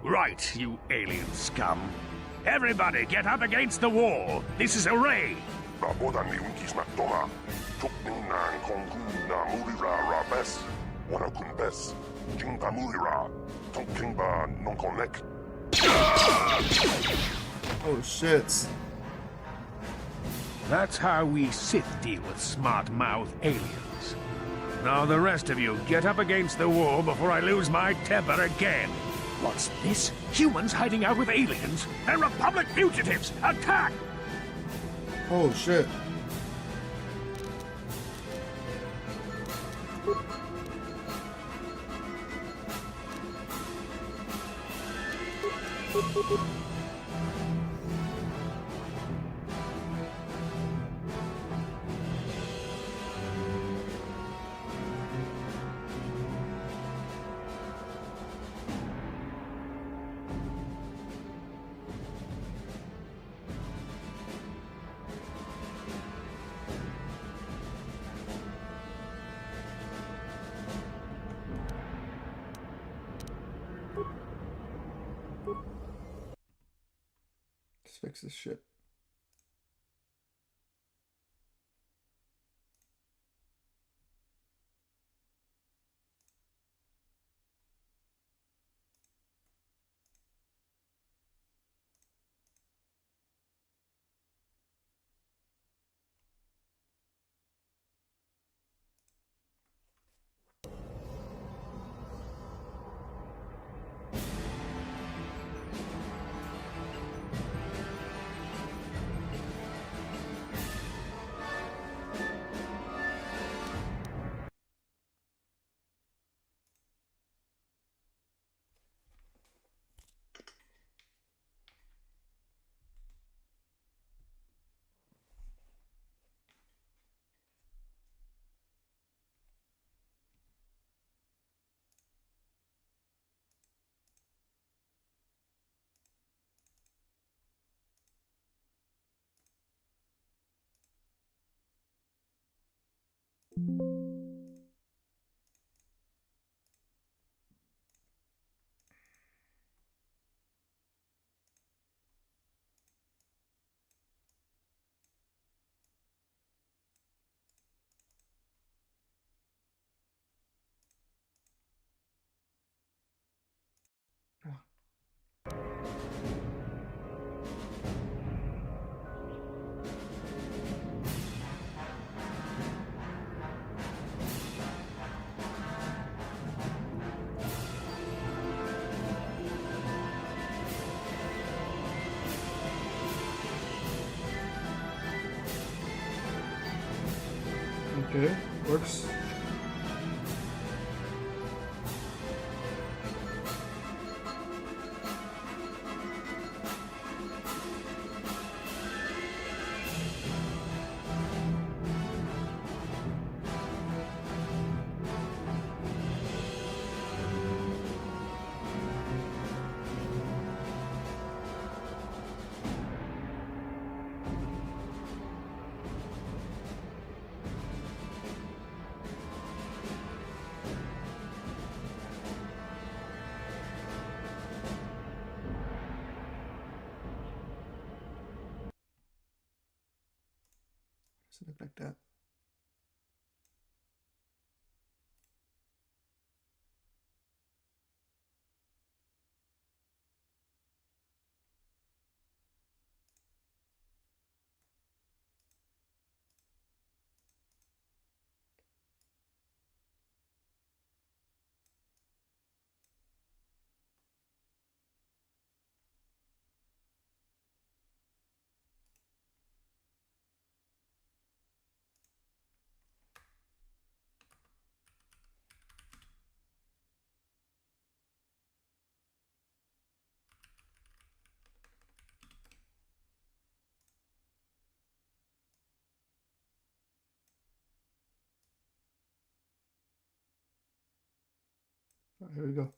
Right, you alien scum. Everybody get up against the wall. This is a raid. Oh shit. That's how we Sith deal with smart-mouth aliens. Now the rest of you, get up against the wall before I lose my temper again. What's this? Humans hiding out with aliens? They're Republic fugitives! Attack! Oh shit. Let's fix this shit. Okay, works. Does it look like that? Here we go.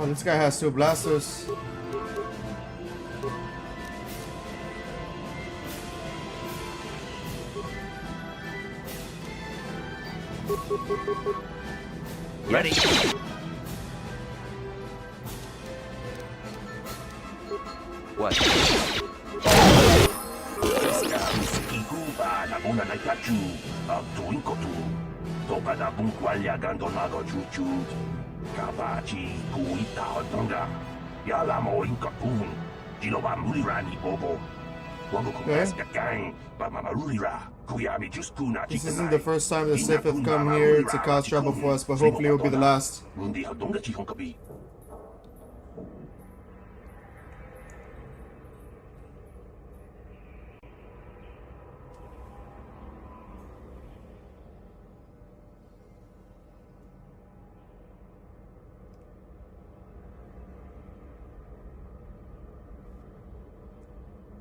Oh, this guy has 2 blasters. Ready. What? This isn't the first time the Sith have come here to cause trouble for us, but hopefully it will be the last.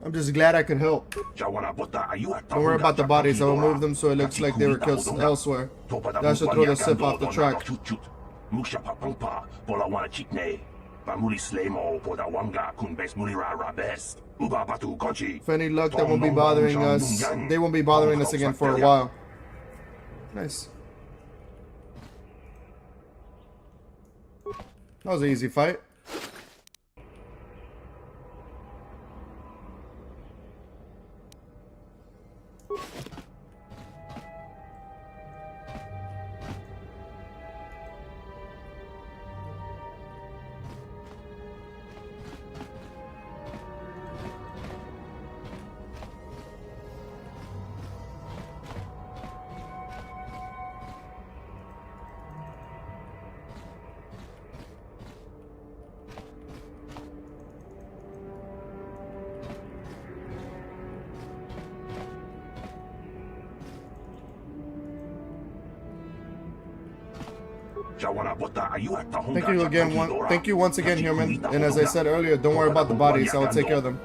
I'm just glad I could help. Don't worry about the bodies, I will move them so it looks like they were killed elsewhere. That should throw the Sith off the track. If any luck, they won't be bothering us. They won't be bothering us again for a while. Nice. That was an easy fight. Thank you again. Thank you once again, human. And as I said earlier, don't worry about the bodies. I will take care of them.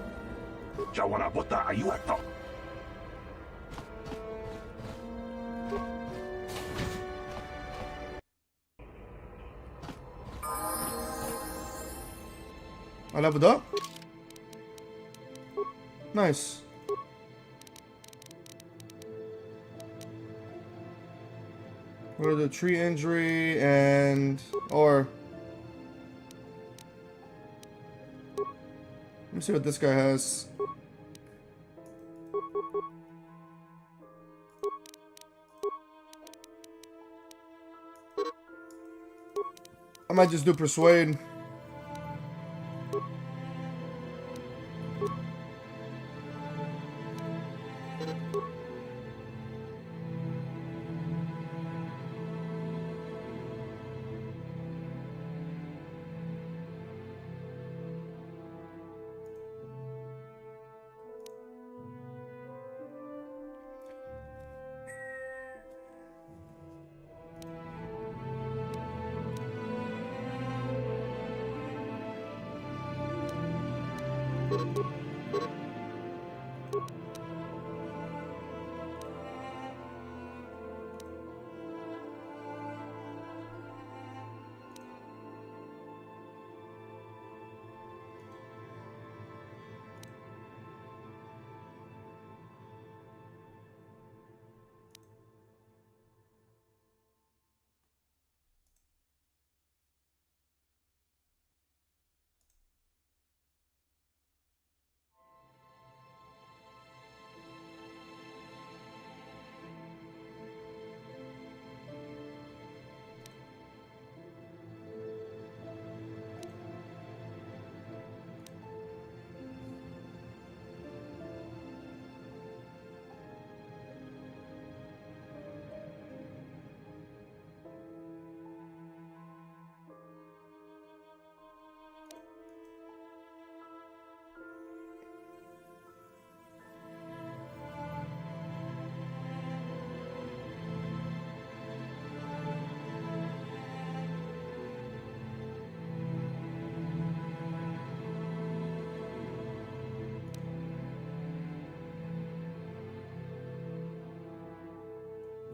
I leveled up. Nice. What are the tree injury and or let me see what this guy has. I might just do persuade.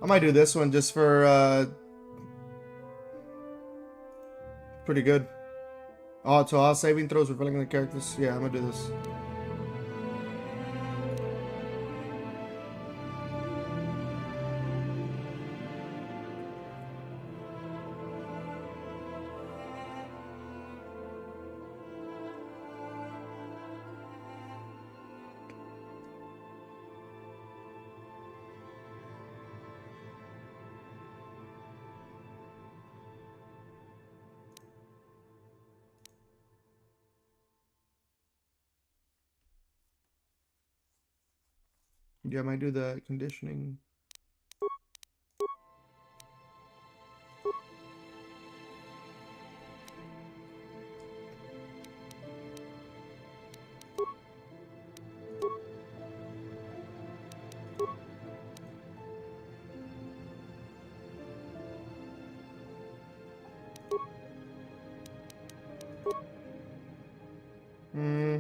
I might do this one just for pretty good. Oh, so all saving throws revealing the characters. Yeah, I'm gonna do this. Yeah, I might do the conditioning. Hmm.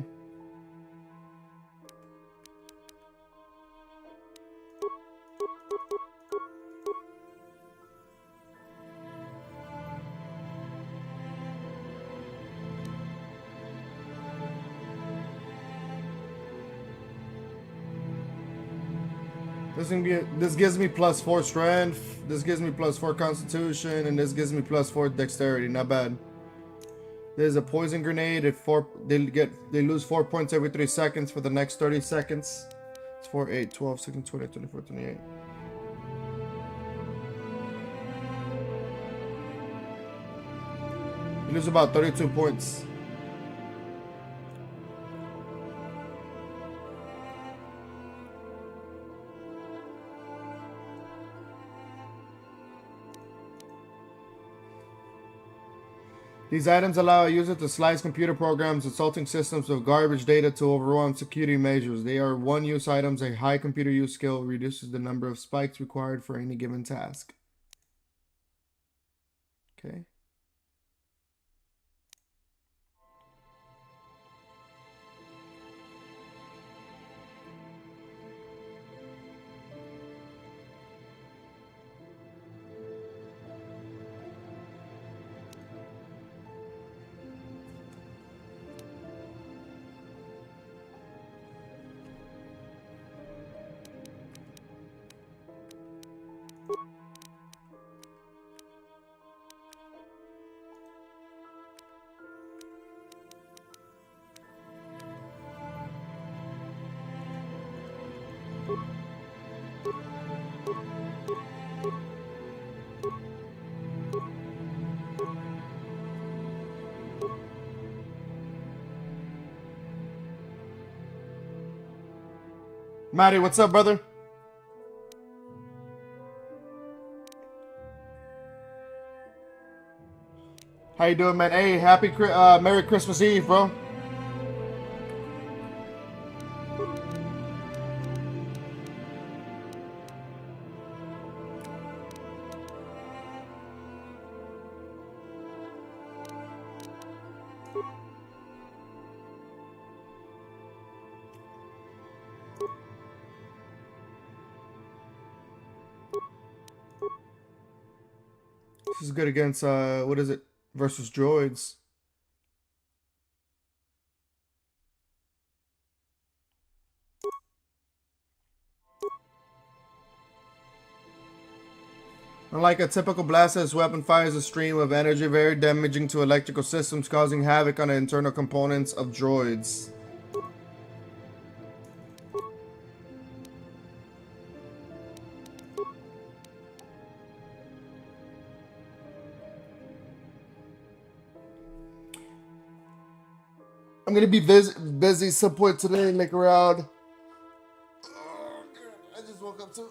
This gives me +4 strength. This gives me +4 constitution, and this gives me +4 dexterity. Not bad. There's a poison grenade at 4. They lose 4 points every 3 seconds for the next 30 seconds. It's 4, 8, 12, 16, 20, 24, 28. You lose about 32 points. These items allow a user to slice computer programs, assaulting systems with garbage data to overwhelm security measures. They are one-use items. A high computer use skill reduces the number of spikes required for any given task. Okay. Matty, what's up, brother? How you doing, man? Hey, Merry Christmas Eve, bro. This is good against, what is it? Versus droids. Unlike a typical blast, this weapon fires a stream of energy very damaging to electrical systems, causing havoc on the internal components of droids. I'm gonna be busy some point today, like around. I just woke up too.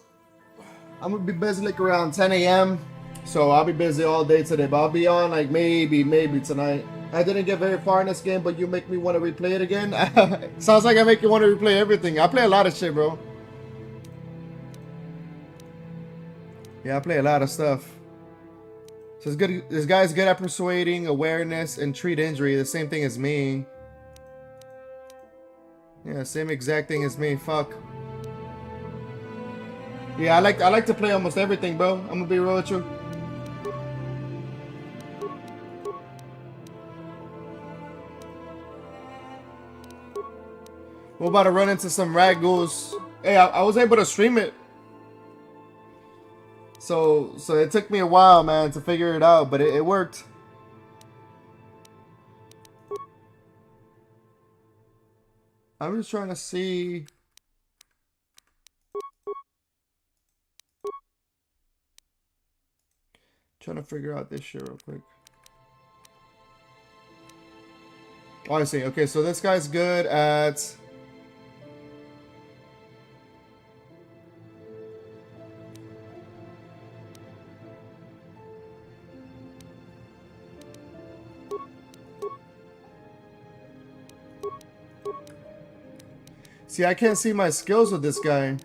I'm gonna be busy like around 10 a.m. So I'll be busy all day today, but I'll be on like maybe tonight. I didn't get very far in this game, but you make me want to replay it again. Sounds like I make you want to replay everything. I play a lot of shit, bro. Yeah, I play a lot of stuff. So it's good. This guy's good at persuading, awareness, and treat injury. The same thing as me. Yeah, same exact thing as me. Fuck. Yeah, I like to play almost everything, bro. I'm gonna be real with you. We're about to run into some ragulls. Hey, I was able to stream it. So it took me a while, man, to figure it out, but it worked. I'm just trying to see. Trying to figure out this shit real quick. Oh, I see. Okay, so this guy's good at... See, I can't see my skills with this guy.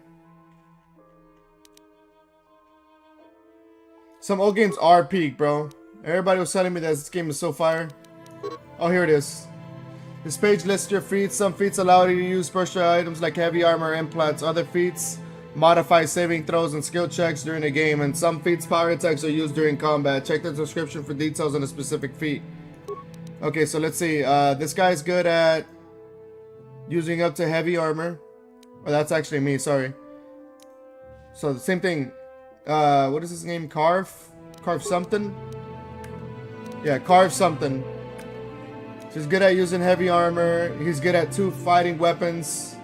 Some old games are peak, bro. Everybody was telling me that this game is so fire. Oh, here it is. This page lists your feats. Some feats allow you to use special items like heavy armor implants. Other feats modify saving throws and skill checks during the game. And some feats power attacks are used during combat. Check the description for details on a specific feat. Okay, so let's see. This guy's good at using up to heavy armor. Oh, that's actually me, sorry. So the same thing. What is his name? Carve something? Yeah, Carve something. He's good at using heavy armor. He's good at 2 fighting weapons.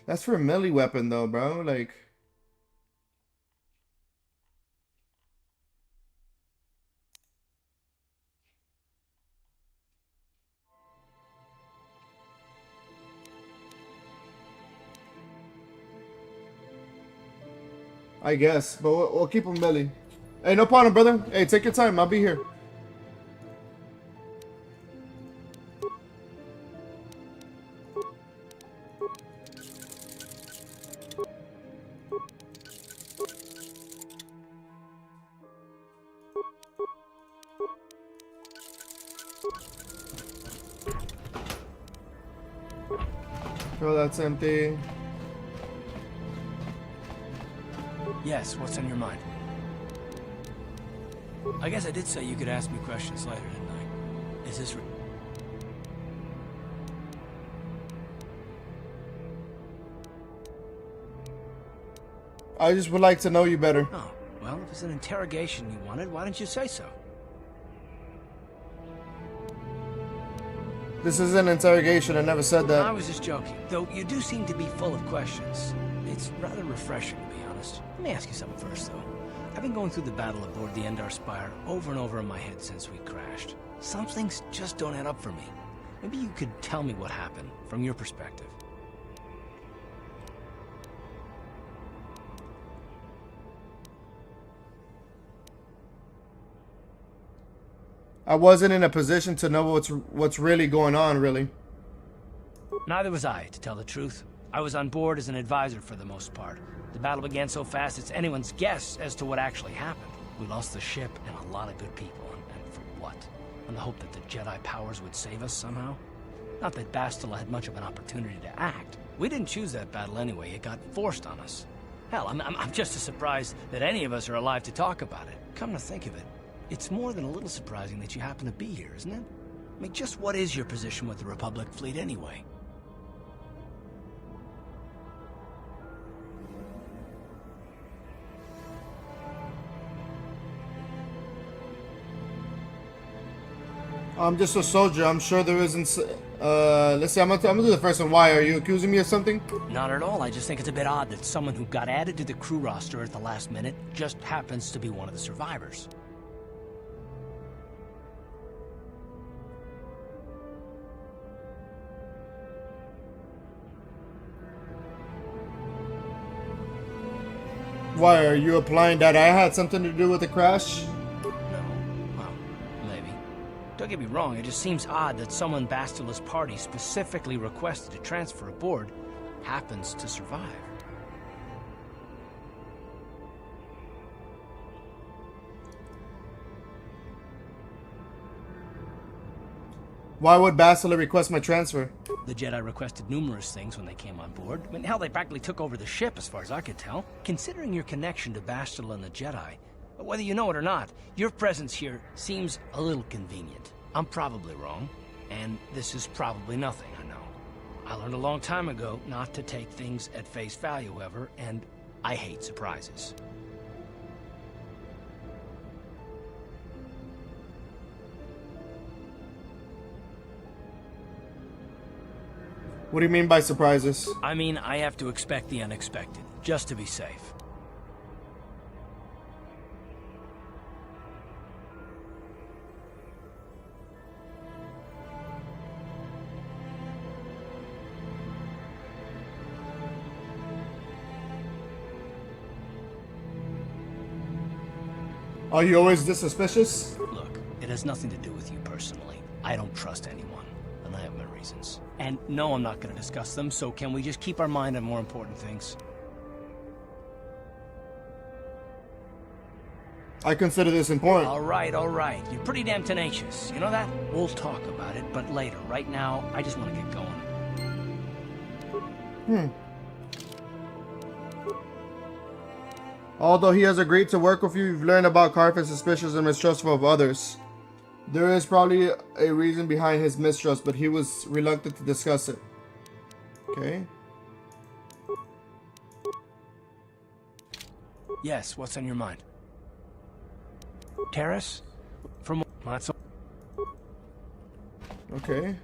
That's for a melee weapon though, bro. Like... I guess, but we'll keep him melee. Hey, no problem, brother. Hey, take your time. I'll be here. Oh, that's empty. Yes, what's on your mind? I guess I did say you could ask me questions later, didn't I? Is this... I just would like to know you better. Oh, well, if it's an interrogation you wanted, why didn't you say so? This is an interrogation. I never said that. I was just joking, though you do seem to be full of questions. It's rather refreshing, to be honest. Let me ask you something first, though. I've been going through the battle aboard the Endar Spire over and over in my head since we crashed. Some things just don't add up for me. Maybe you could tell me what happened, from your perspective. I wasn't in a position to know what's really going on, really. Neither was I, to tell the truth. I was on board as an advisor for the most part. The battle began so fast it's anyone's guess as to what actually happened. We lost the ship and a lot of good people, and for what? On the hope that the Jedi powers would save us somehow? Not that Bastila had much of an opportunity to act. We didn't choose that battle anyway, it got forced on us. Hell, I'm just as surprised that any of us are alive to talk about it. Come to think of it, it's more than a little surprising that you happen to be here, isn't it? I mean, just what is your position with the Republic fleet anyway? I'm just a soldier. I'm sure there isn't... let's see, I'm gonna do the first one. Why? Are you accusing me of something? Not at all. I just think it's a bit odd that someone who got added to the crew roster at the last minute just happens to be one of the survivors. Why? Are you implying that I had something to do with the crash? Don't get me wrong, it just seems odd that someone Bastila's party specifically requested to transfer aboard happens to survive. Why would Bastila request my transfer? The Jedi requested numerous things when they came on board. I mean, hell, they practically took over the ship, as far as I could tell. Considering your connection to Bastila and the Jedi, whether you know it or not, your presence here seems a little convenient. I'm probably wrong, and this is probably nothing, I know. I learned a long time ago not to take things at face value, however, and I hate surprises. What do you mean by surprises? I mean, I have to expect the unexpected, just to be safe. Are you always this suspicious? Look, it has nothing to do with you personally. I don't trust anyone, and I have my reasons. And no, I'm not going to discuss them, so can we just keep our mind on more important things? I consider this important. All right. You're pretty damn tenacious. You know that? We'll talk about it, but later. Right now, I just want to get going. Although he has agreed to work with you, you've learned about Carface suspicious and mistrustful of others. There is probably a reason behind his mistrust, but he was reluctant to discuss it. Okay. Yes, what's on your mind? Terrace? From Matsu? Okay.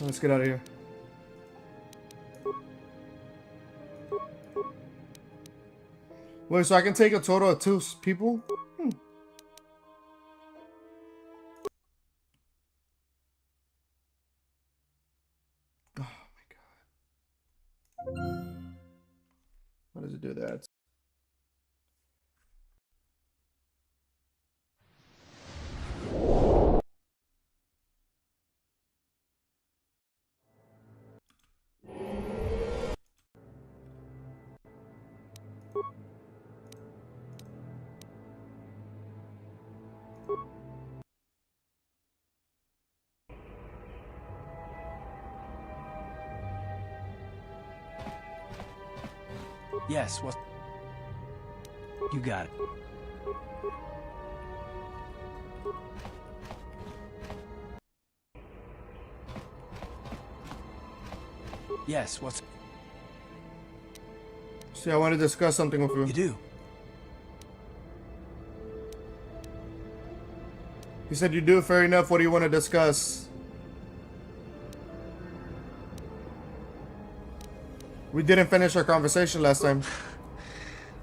Let's get out of here. Wait, so I can take a total of 2 people? Oh my god. How does it do that? Yes, what? You got it. Yes, what's... See, I want to discuss something with you. You do? He said you do, fair enough. What do you want to discuss? We didn't finish our conversation last time.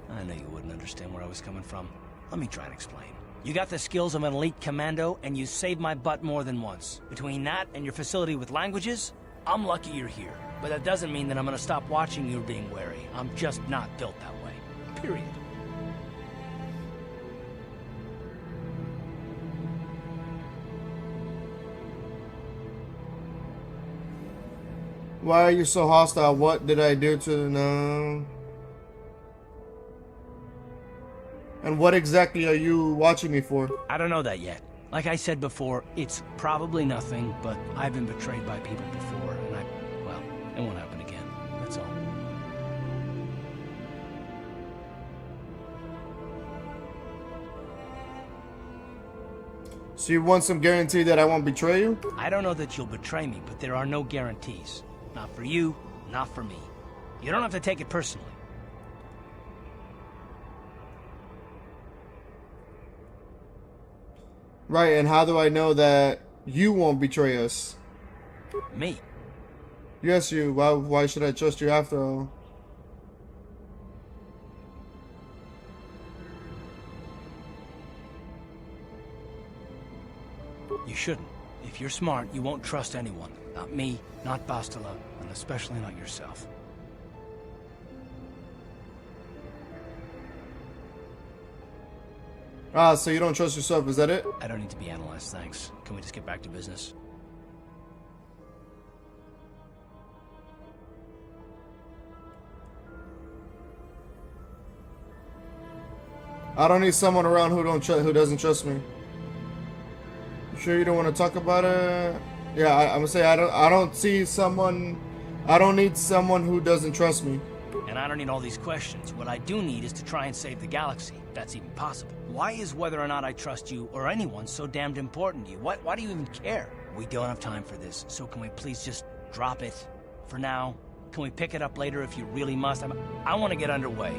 I know you wouldn't understand where I was coming from. Let me try and explain. You got the skills of an elite commando, and you saved my butt more than once. Between that and your facility with languages, I'm lucky you're here. But that doesn't mean that I'm gonna stop watching you being wary. I'm just not built that way. Period. Why are you so hostile? What did I do to... No. And what exactly are you watching me for? I don't know that yet. Like I said before, it's probably nothing, but I've been betrayed by people before, and well, it won't happen again. That's all. So you want some guarantee that I won't betray you? I don't know that you'll betray me, but there are no guarantees. Not for you, not for me. You don't have to take it personally. Right, and how do I know that you won't betray us? Me? Yes, you. Why should I trust you after all? You shouldn't. If you're smart, you won't trust anyone. Not me, not Bastila, and especially not yourself. Ah, so you don't trust yourself, is that it? I don't need to be analyzed, thanks. Can we just get back to business? I don't need someone around who doesn't trust me. You sure you don't want to talk about it? Yeah, I'm gonna say I don't need someone who doesn't trust me. And I don't need all these questions. What I do need is to try and save the galaxy, if that's even possible. Why is whether or not I trust you or anyone so damned important to you? Why do you even care? We don't have time for this, so can we please just drop it for now? Can we pick it up later if you really must? I want to get underway.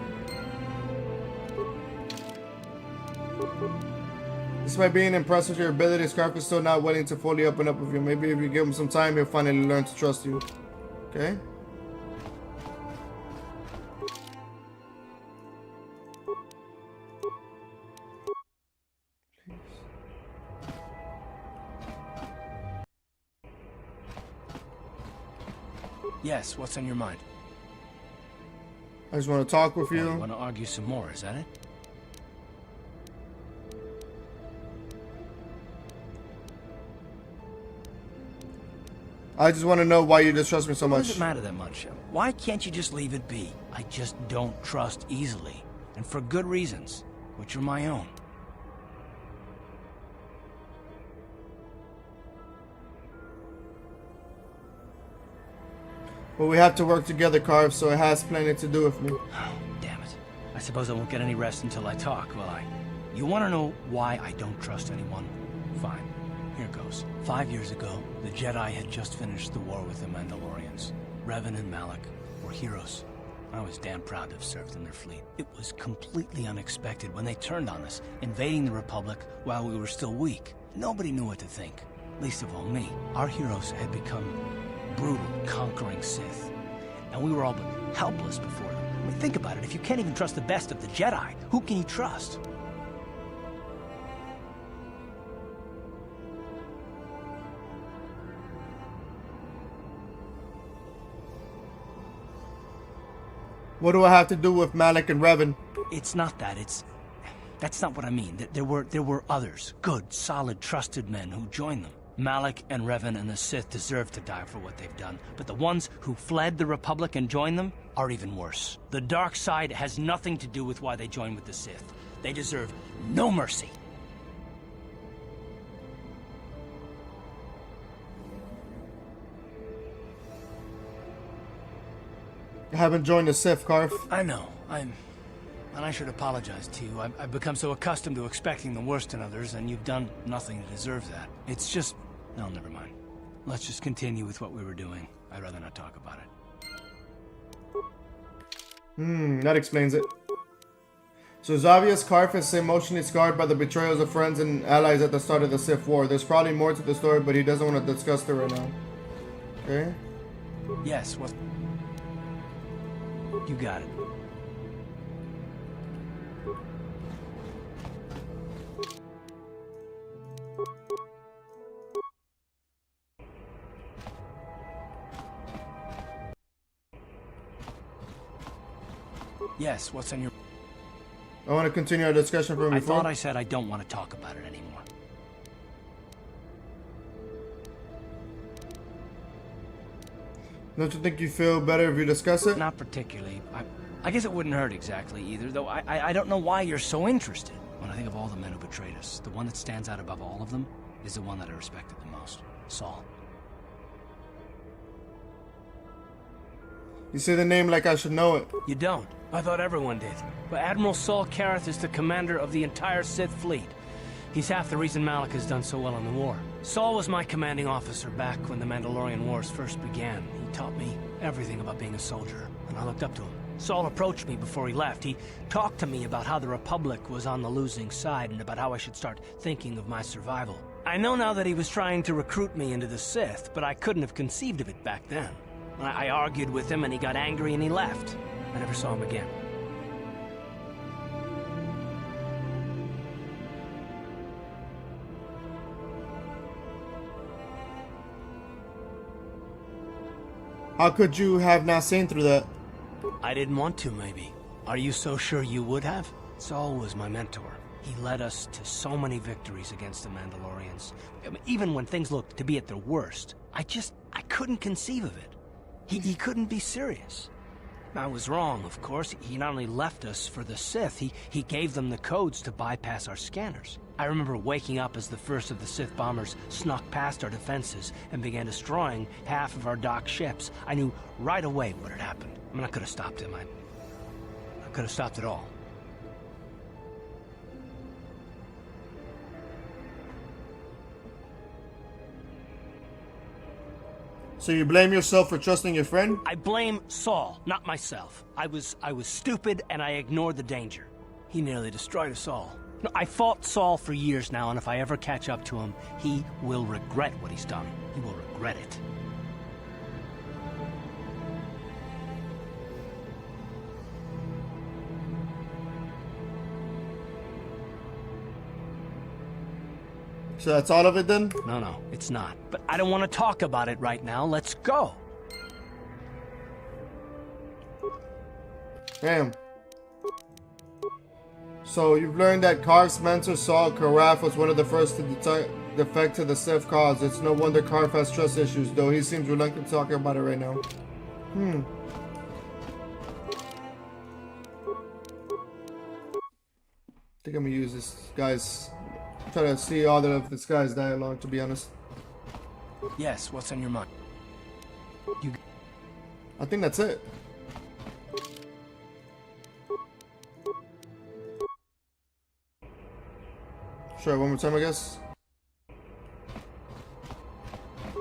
Despite being impressed with your abilities, Scarf is still not willing to fully open up with you. Maybe if you give him some time, he'll finally learn to trust you. Okay? Yes, what's on your mind? I just want to talk with You you. want to argue some more, is that it? I just want to know why you distrust me so Why much. does it matter that much? Why can't you just leave it be? I just don't trust easily. And for good reasons, which are my own. But we have to work together, Carve, so it has plenty to do with me. Oh, damn it. I suppose I won't get any rest until I talk, will I? You want to know why I don't trust anyone? Fine. Here goes. 5 years ago, the Jedi had just finished the war with the Mandalorians. Revan and Malak were heroes. I was damn proud to have served in their fleet. It was completely unexpected when they turned on us, invading the Republic while we were still weak. Nobody knew what to think, least of all me. Our heroes had become brutal, conquering Sith, and we were all but helpless before them. I mean, think about it. If you can't even trust the best of the Jedi, who can you trust? What do I have to do with Malak and Revan? It's not that. That's not what I mean. There were others, good, solid, trusted men who joined them. Malak and Revan and the Sith deserve to die for what they've done, but the ones who fled the Republic and joined them are even worse. The dark side has nothing to do with why they joined with the Sith. They deserve no mercy. I haven't joined the Sith, Carve. I know. And I should apologize to you. I've become so accustomed to expecting the worst in others, and you've done nothing to deserve that. It's just... No, never mind. Let's just continue with what we were doing. I'd rather not talk about it. That explains it. So it's obvious Carve is emotionally scarred by the betrayals of friends and allies at the start of the Sith War. There's probably more to the story, but he doesn't want to discuss it right now. Okay? Yes, what... You got it. Yes, what's on your... I want to continue our discussion from I before. thought I said I don't want to talk about it anymore. Don't you think you feel better if you discuss it? Not particularly. I guess it wouldn't hurt exactly either, though I don't know why you're so interested. When I think of all the men who betrayed us, the one that stands out above all of them is the one that I respected the most. Saul. You say the name like I should know it. You don't. I thought everyone did. But Admiral Saul Karath is the commander of the entire Sith fleet. He's half the reason Malak has done so well in the war. Saul was my commanding officer back when the Mandalorian Wars first began. He taught me everything about being a soldier, and I looked up to him. Saul approached me before he left. He talked to me about how the Republic was on the losing side and about how I should start thinking of my survival. I know now that he was trying to recruit me into the Sith, but I couldn't have conceived of it back then. I argued with him and he got angry and he left. I never saw him again. How could you have not seen through that? I didn't want to, maybe. Are you so sure you would have? Saul was my mentor. He led us to so many victories against the Mandalorians. I mean, even when things looked to be at their worst, I couldn't conceive of it. He couldn't be serious. I was wrong, of course. He not only left us for the Sith, he gave them the codes to bypass our scanners. I remember waking up as the first of the Sith bombers snuck past our defenses and began destroying half of our docked ships. I knew right away what had happened. I mean, I could have stopped him. I could have stopped it all. So you blame yourself for trusting your friend? I blame Saul, not myself. I was stupid and I ignored the danger. He nearly destroyed us all. No, I fought Saul for years now, and if I ever catch up to him, he will regret what he's done. He will regret it. So that's all of it then? No, it's not. But I don't want to talk about it right now. Let's go. Damn. So you've learned that Karf's mentor Saul Karaf was one of the first to defect to the Sith cause. It's no wonder Karf has trust issues, though he seems reluctant talking about it right now. I think I'm gonna use this guy's... try to see all of this guy's dialogue, to be honest. Yes, what's on your mind? I think that's it. Sure, one more time, I guess.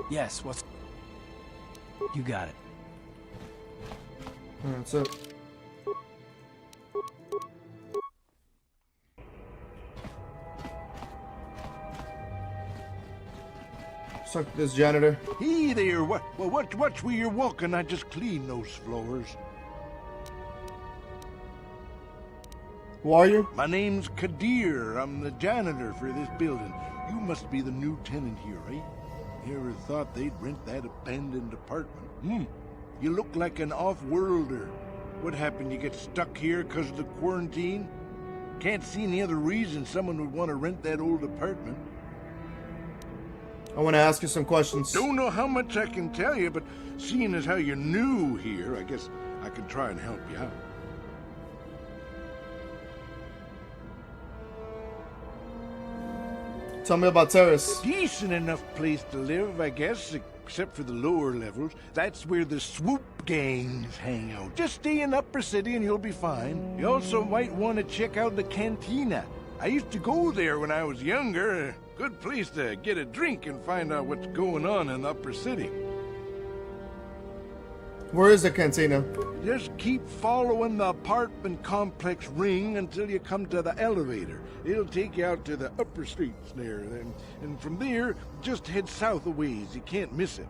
Yes, what's... You got it. That's it. Suck this janitor. Hey there, watch where you're walking. I just cleaned those floors. Who are you? My name's Kadir. I'm the janitor for this building. You must be the new tenant here, right? Never thought they'd rent that abandoned apartment. You look like an off-worlder. What happened? You get stuck here because of the quarantine? Can't see any other reason someone would want to rent that old apartment. I want to ask you some questions. Don't know how much I can tell you, but seeing as how you're new here, I guess I can try and help you out. Tell me about Terrace. Decent enough place to live, I guess, except for the lower levels. That's where the swoop gangs hang out. Just stay in Upper City and you'll be fine. You also might want to check out the cantina. I used to go there when I was younger. Good place to get a drink and find out what's going on in the Upper City. Where is the cantina? Just keep following the apartment complex ring until you come to the elevator. It'll take you out to the upper streets there. And from there, just head south a ways. You can't miss it.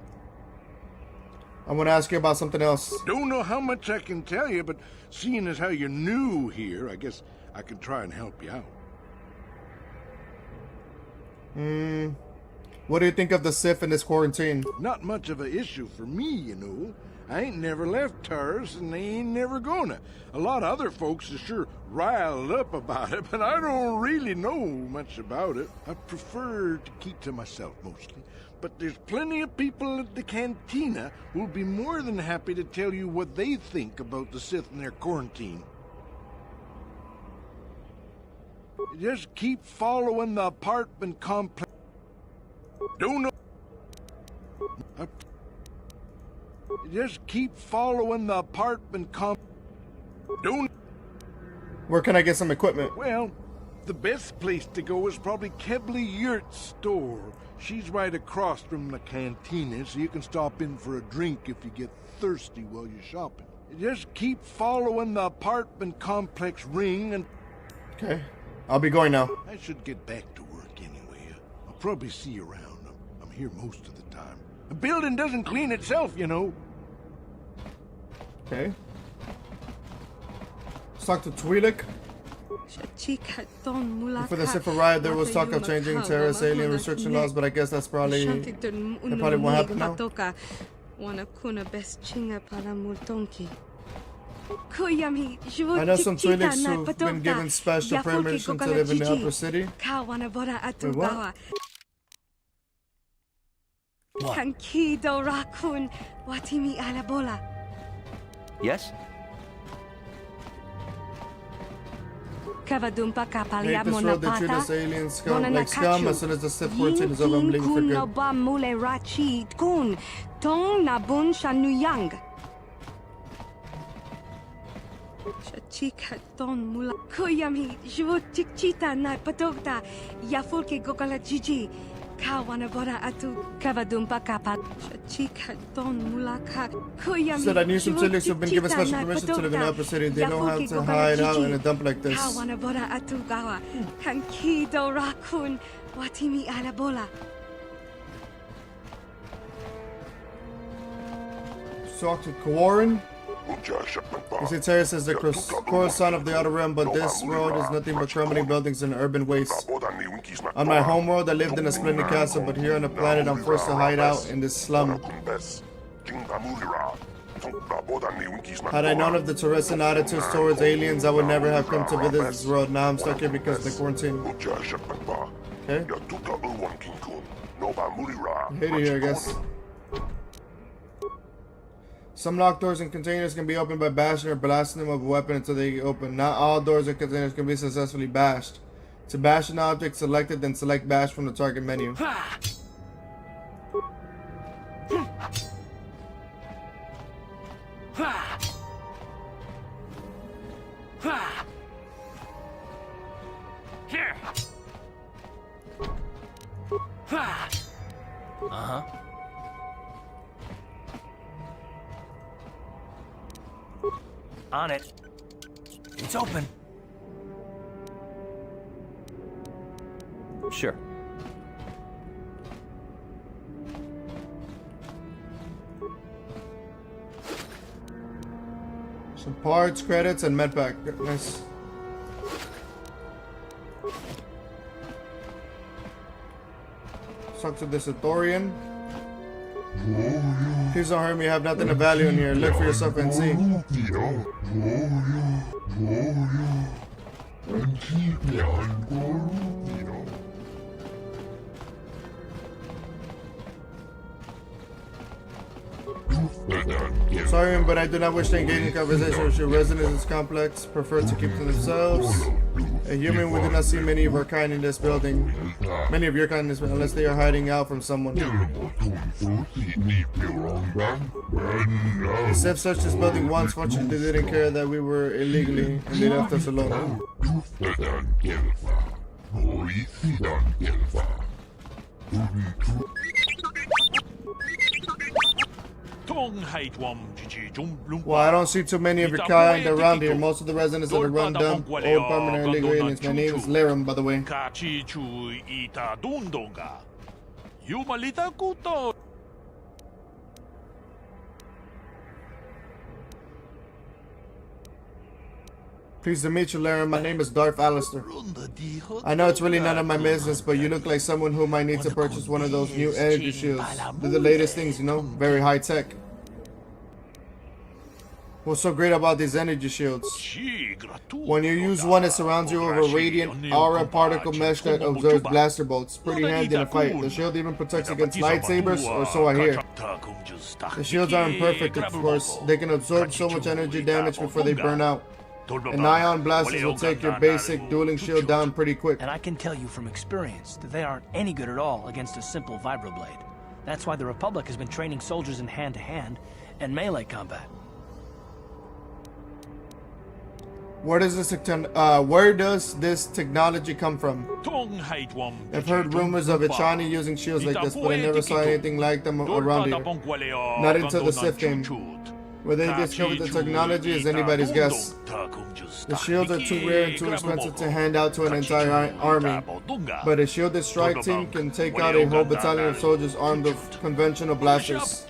I want to ask you about something else. Don't know how much I can tell you, but seeing as how you're new here, I guess I can try and help you out. What do you think of the Sith in this quarantine? Not much of an issue for me, you know. I ain't never left Taurus, and they ain't never gonna. A lot of other folks are sure riled up about it, but I don't really know much about it. I prefer to keep to myself mostly. But there's plenty of people at the cantina who'll be more than happy to tell you what they think about the Sith and their quarantine. Just keep following the apartment complex. Don't know. Just keep following the apartment Don't. Where can I get some equipment? Well, the best place to go is probably Kebley Yurt's store. She's right across from the cantina, so you can stop in for a drink if you get thirsty while you're shopping. Just keep following the apartment complex ring and... Okay. I'll be going now. I should get back to work anyway. I'll probably see you around. I'm here most of the time. The building doesn't clean itself, you know. Okay. Let's talk to Twi'lek. For the Sith riot, there was talk of changing Terrace alien restriction laws, but I guess that's probably... That probably won't happen now. Wana kuna best chinga para multonki. I know some Twi'leks who've been given special permission to live in the upper city. Wait, what? Kankido rakun watimi alabola. Yes? Kavadumpa Hate kapalia this road, they treat us monapata. aliens scum, like scum. As soon as the Sith quarantine is over, I'm leaving for Kun good. no ba mule rachi kun tong na bun shanuyang. Chika ton mula kuyami jwo tikchita na patokta yafulke gokala jiji kawana bora atu kavadumpa kapat chika ton mula ka kuyami Said I knew some Twi'leks who've been given special permission to live in the upper city. They know how to hide out in a dump like this. kawana bora atu gawa kankido rakun watimi alabola. Talk to Korin. You see, Terry says the Coruscant of the Outer Rim, but this world is nothing but crumbling buildings and urban waste. On my homeworld, I lived in a splendid castle, but here on the planet, I'm forced to hide out in this slum. Had I known of the Terrestrian attitudes towards aliens, I would never have come to visit this world. Now I'm stuck here because of the quarantine. Okay. Hate it here, I guess. Some locked doors and containers can be opened by bashing or blasting them with a weapon until they open. Not all doors and containers can be successfully bashed. To bash an object, select it, then select bash from the target menu. Uh-huh. On it. It's open. Sure. Some parts, credits, and medpack. Nice. Talk to this Ithorian. Please don't hurt me, I have nothing of value in here. Look for yourself and see. Sorry, but I do not wish to engage in conversation with your residents. It's complex. Prefer to keep to themselves. A human, we do not see many of our kind in this building. Many of your kind in this building, unless they are hiding out from someone. The Sith searched this building once. Fortunately, they didn't care that we were illegally, and they left us alone. Well, I don't see too many of your kind around here. Most of the residents are run down, old, permanent, illegal aliens. My name is Laram, by the way. Pleased to meet you, Laram. My name is Darth Alistair. I know it's really none of my business, but you look like someone who might need to purchase one of those new energy shields. They're the latest things, you know, very high tech. What's so great about these energy shields? When you use one, it surrounds you with a radiant aura particle mesh that absorbs blaster bolts. Pretty handy in a fight. The shield even protects against lightsabers, or so I hear. The shields aren't perfect, of course. They can absorb so much energy damage before they burn out. An ion blasters will take your basic dueling shield down pretty quick. And I can tell you from experience that they aren't any good at all against a simple vibroblade. That's why the Republic has been training soldiers in hand-to-hand and melee combat. Where does this technology come from? I've heard rumors of Echani using shields like this, but I never saw anything like them around here. Not until the Sith came. Where they discovered the technology is anybody's guess. The shields are too rare and too expensive to hand out to an entire army, but a shielded strike team can take out a whole battalion of soldiers armed with conventional blasters.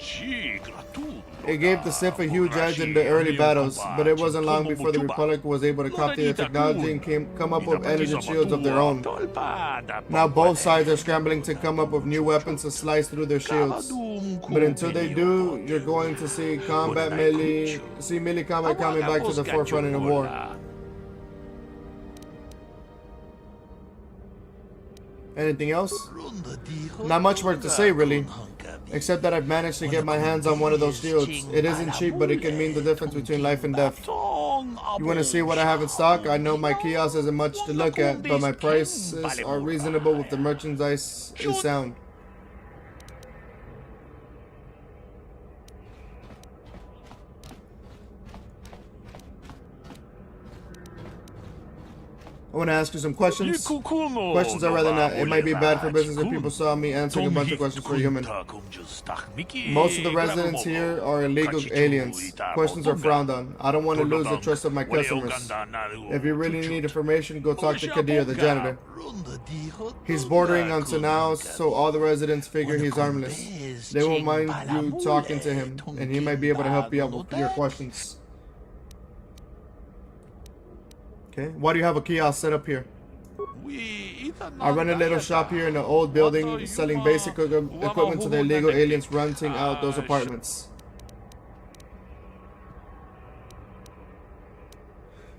It gave the Sith a huge edge in the early battles, but it wasn't long before the Republic was able to copy the technology and come up with energy shields of their own. Now both sides are scrambling to come up with new weapons to slice through their shields. But until they do, you're going to see melee combat coming back to the forefront in the war. Anything else? Not much more to say, really. Except that I've managed to get my hands on one of those shields. It isn't cheap, but it can mean the difference between life and death. You want to see what I have in stock? I know my kiosk isn't much to look at, but my prices are reasonable with the merchandise is sound. I want to ask you some questions. Questions I'd rather not. It might be bad for business if people saw me answering a bunch of questions for a human. Most of the residents here are illegal aliens. Questions are frowned on. I don't want to lose the trust of my customers. If you really need information, go talk to Kadir, the janitor. He's bordering on Sanao, so all the residents figure he's harmless. They won't mind you talking to him, and he might be able to help you out with your questions. Okay, why do you have a kiosk set up here? I run a little shop here in an old building selling basic equipment to the illegal aliens renting out those apartments.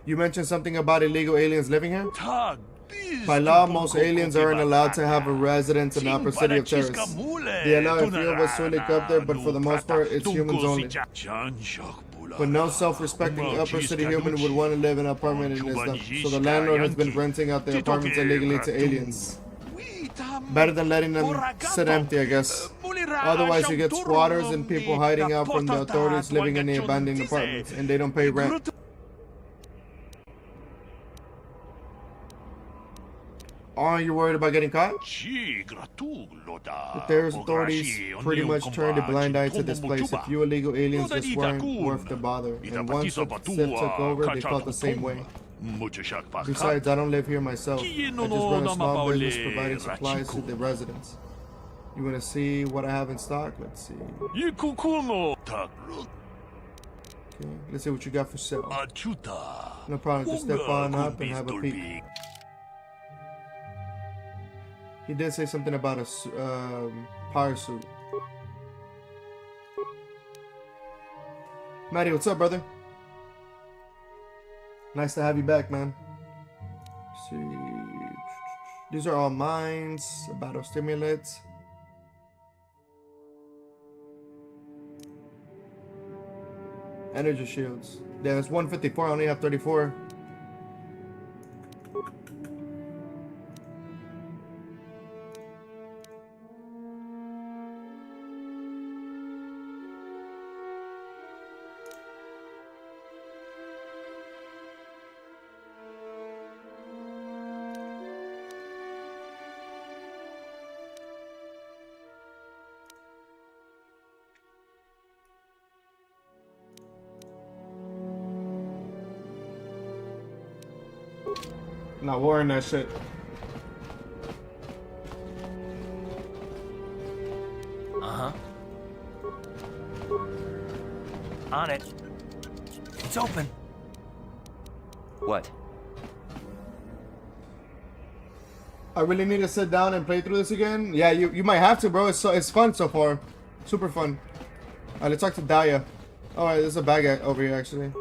You mentioned something about illegal aliens living here? By law, most aliens aren't allowed to have a residence in the upper city of Terrace. They allow a few of us to live up there, but for the most part, it's humans only. But no self-respecting upper city human would want to live in an apartment in this, so the landlord has been renting out the apartments illegally to aliens. Better than letting them sit empty, I guess. Otherwise you get squatters and people hiding out from the authorities living in the abandoned apartments, and they don't pay rent. Aren't you worried about getting caught? The terrorist authorities pretty much turned a blind eye to this place. A few illegal aliens just weren't worth the bother. And once the Sith took over, they felt the same way. Besides, I don't live here myself. I just run a small business providing supplies to the residents. You want to see what I have in stock? Let's see. Okay, let's see what you got for sale. No problem, just step on up and have a peek. He did say something about a power suit. Matty, what's up, brother? Nice to have you back, man. Let's see. These are all mines, battle stimulants. Energy shields. Damn, it's 154. I only have 34. Not wearing that shit. Uh-huh. On it. It's open. What? I really need to sit down and play through this again. Yeah, you might have to, bro. It's fun so far. Super fun. Alright, let's talk to Daya. Alright, there's a bag over here actually.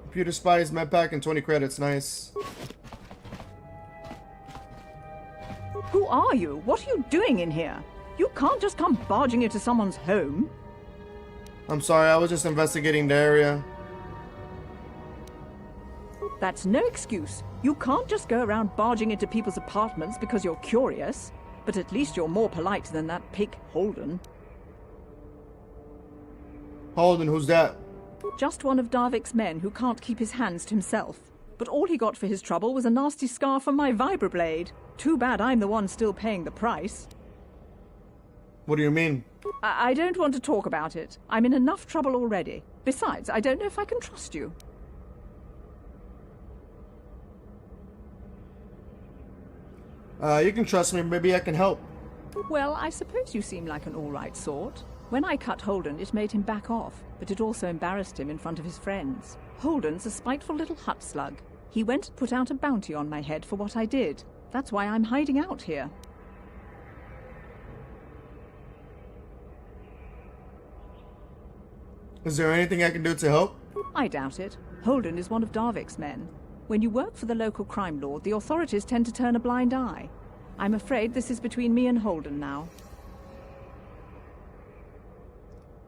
Computer spies, medpack, and 20 credits. Nice. Who are you? What are you doing in here? You can't just come barging into someone's home. I'm sorry, I was just investigating the area. That's no excuse. You can't just go around barging into people's apartments because you're curious. But at least you're more polite than that pig Holden. Holden, who's that? Just one of Darvik's men who can't keep his hands to himself. But all he got for his trouble was a nasty scar from my vibroblade. Too bad I'm the one still paying the price. What do you mean? I don't want to talk about it. I'm in enough trouble already. Besides, I don't know if I can trust you. You can trust me. Maybe I can help. Well, I suppose you seem like an all-right sort. When I cut Holden, it made him back off, but it also embarrassed him in front of his friends. Holden's a spiteful little hut slug. He went and put out a bounty on my head for what I did. That's why I'm hiding out here. Is there anything I can do to help? I doubt it. Holden is one of Darvik's men. When you work for the local crime lord, the authorities tend to turn a blind eye. I'm afraid this is between me and Holden now.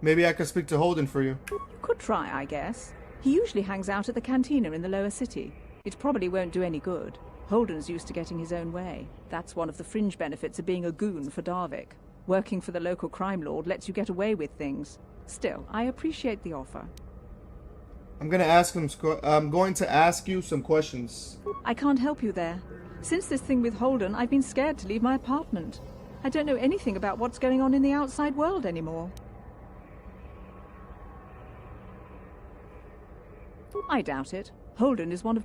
Maybe I could speak to Holden for you. You could try, I guess. He usually hangs out at the cantina in the lower city. It probably won't do any good. Holden's used to getting his own way. That's one of the fringe benefits of being a goon for Darvik. Working for the local crime lord lets you get away with things. Still, I appreciate the offer. I'm going to ask you some questions. I can't help you there. Since this thing with Holden, I've been scared to leave my apartment. I don't know anything about what's going on in the outside world anymore. I doubt it. Holden is one of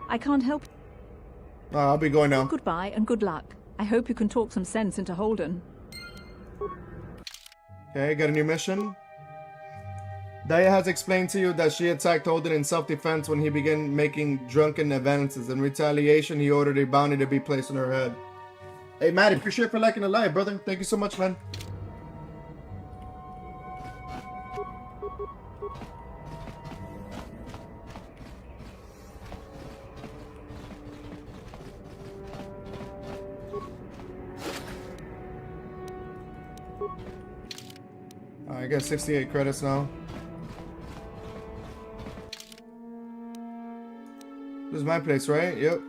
I can't help. I'll be going now. Goodbye and good luck. I hope you can talk some sense into Holden. Okay, got a new mission. Daya has explained to you that she attacked Holden in self-defense when he began making drunken advances. In retaliation, he ordered a bounty to be placed on her head. Hey, Maddie, appreciate for liking the live, brother. Thank you so much, man. I got 68 credits now. This is my place, right? Yep.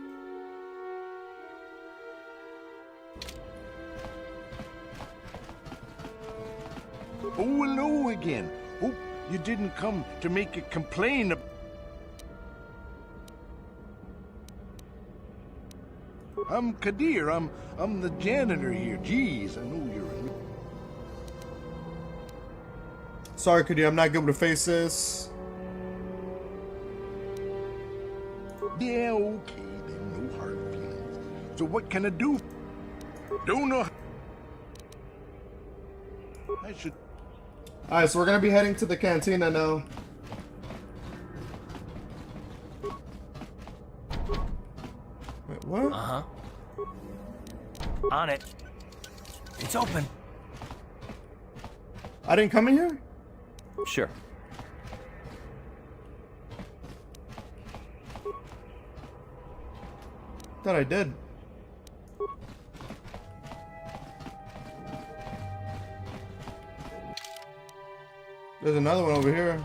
Oh, hello again. Oh, you didn't come to make a complaint. I'm Kadir. I'm the janitor here. Jeez, I know you're a... Sorry, Kadir, I'm not good with faces. Yeah, okay, then. No hard feelings. So what can I do? Don't know. I should... Alright, so we're gonna be heading to the cantina now. Wait, what? Uh-huh. On it. It's open. I didn't come in here? Sure. Thought I did. There's another one over here.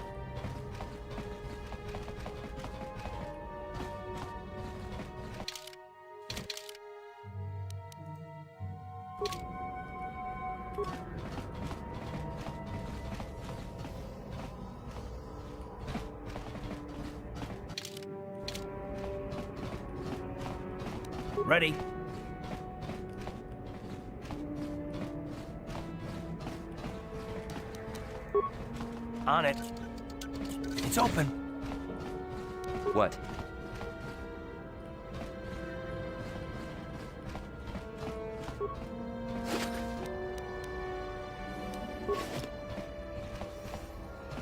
Ready? On it. It's open. What?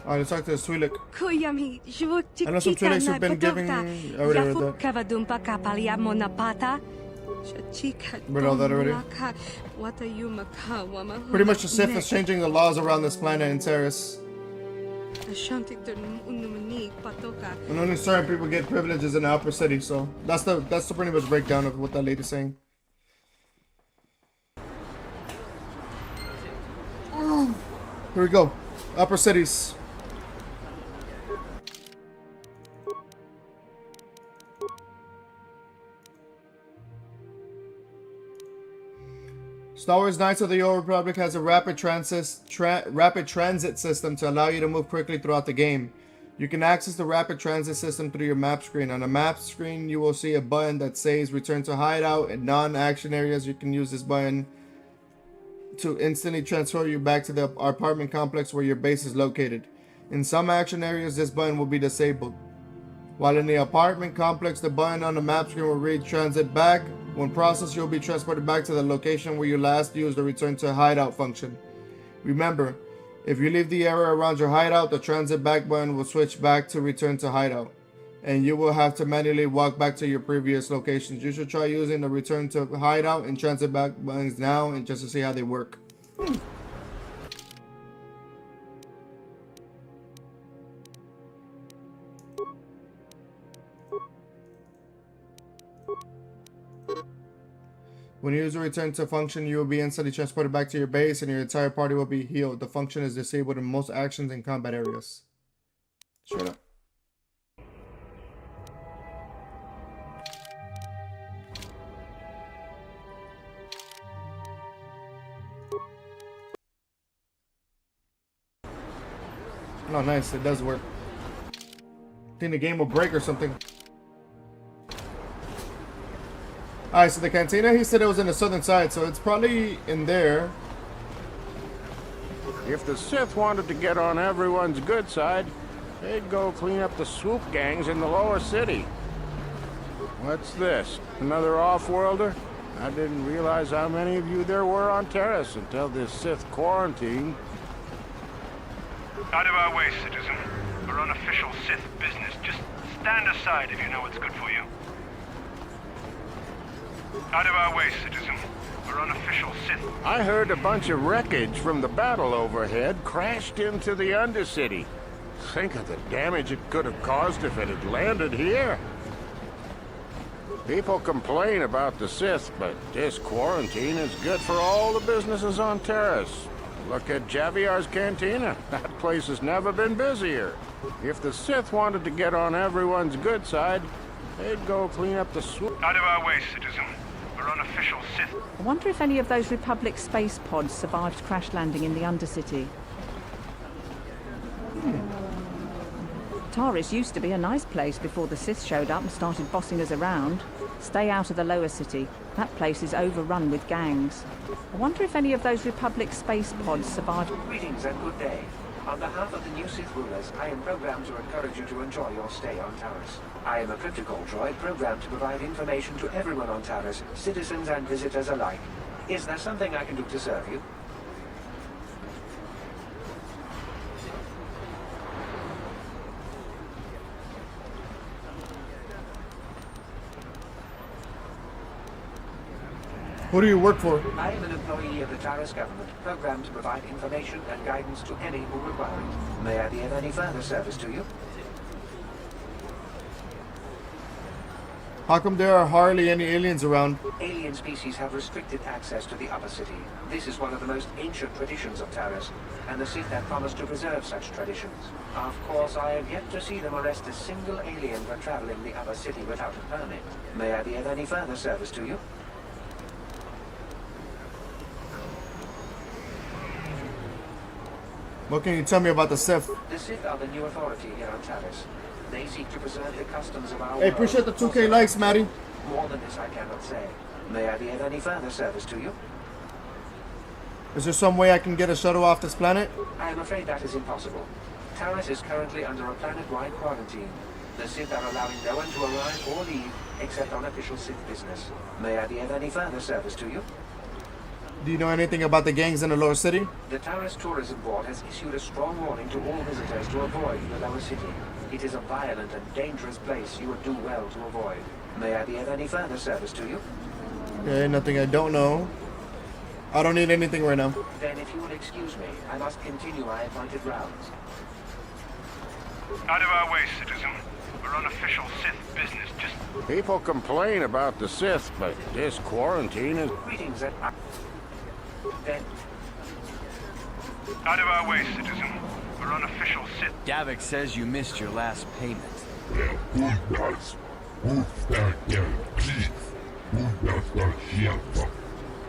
Alright, let's talk to the Twi'lek. Kuyami, живот I know some Twi'leks who've been giving... I already read that. Kavadumpa kapaliamo napata. Read all that already. Pretty much the Sith is changing the laws around this planet in Terrace. And only certain people get privileges in the upper city, so that's the pretty much breakdown of what that lady's saying. Here we go. Upper cities. Star Wars Knights of the Old Republic has a rapid transit system to allow you to move quickly throughout the game. You can access the rapid transit system through your map screen. On the map screen, you will see a button that says Return to Hideout. In non-action areas, you can use this button to instantly transfer you back to the apartment complex where your base is located. In some action areas, this button will be disabled. While in the apartment complex, the button on the map screen will read transit back. When processed, you'll be transported back to the location where you last used the return to hideout function. Remember, if you leave the area around your hideout, the transit back button will switch back to return to hideout, and you will have to manually walk back to your previous locations. You should try using the return to hideout and transit back buttons now and just to see how they work. When you use the return to function, you will be instantly transported back to your base and your entire party will be healed. The function is disabled in most actions and combat areas. Straight up. Oh, nice. It does work. I think the game will break or something. Alright, so the cantina, he said it was in the southern side, so it's probably in there. If the Sith wanted to get on everyone's good side, they'd go clean up the swoop gangs in the lower city. What's this? Another off-worlder? I didn't realize how many of you there were on Terrace until this Sith quarantine. Out of our way, citizen. We're on official Sith business. Just stand aside if you know what's good for you. Out of our way, citizen. We're on official Sith. I heard a bunch of wreckage from the battle overhead crashed into the Undercity. Think of the damage it could have caused if it had landed here. People complain about the Sith, but this quarantine is good for all the businesses on Terrace. Look at Javiar's Cantina. That place has never been busier. If the Sith wanted to get on everyone's good side, they'd go clean up the swoop. Out of our way, citizen. We're on official Sith. I wonder if any of those Republic space pods survived crash landing in the Undercity. Taris used to be a nice place before the Sith showed up and started bossing us around. Stay out of the lower city. That place is overrun with gangs. I wonder if any of those Republic space pods survived. Greetings and good day. On behalf of the new Sith rulers, I am programmed to encourage you to enjoy your stay on Taris. I am a cryptical droid programmed to provide information to everyone on Taris, citizens and visitors alike. Is there something I can do to serve you? Who do you work for? I am an employee of the Taris government, programmed to provide information and guidance to any who require it. May I be of any further service to you? How come there are hardly any aliens around? Alien species have restricted access to the upper city. This is one of the most ancient traditions of Taris, and the Sith have promised to preserve such traditions. Of course, I have yet to see them arrest a single alien for traveling the upper city without a permit. May I be of any further service to you? What can you tell me about the Sith? The Sith are the new authority here on Taris. They seek to preserve the customs of our Hey, world. appreciate the 2K likes, Maddie. More than this I cannot say. May I be of any further service to you? Is there some way I can get a shuttle off this planet? I am afraid that is impossible. Taris is currently under a planet-wide quarantine. The Sith are allowing no one to arrive or leave except on official Sith business. May I be of any further service to you? Do you know anything about the gangs in the lower city? The Taris Tourism Board has issued a strong warning to all visitors to avoid the lower city. It is a violent and dangerous place you would do well to avoid. May I be of any further service to you? Okay, nothing I don't know. I don't need anything right now. Then if you will excuse me, I must continue my appointed rounds. Out of our way, citizen. We're on official Sith business. Just People complain about the Sith, but this quarantine is... Greetings and... Then... out of our way, citizen. We're on official Sith. Davik says you missed your last payment.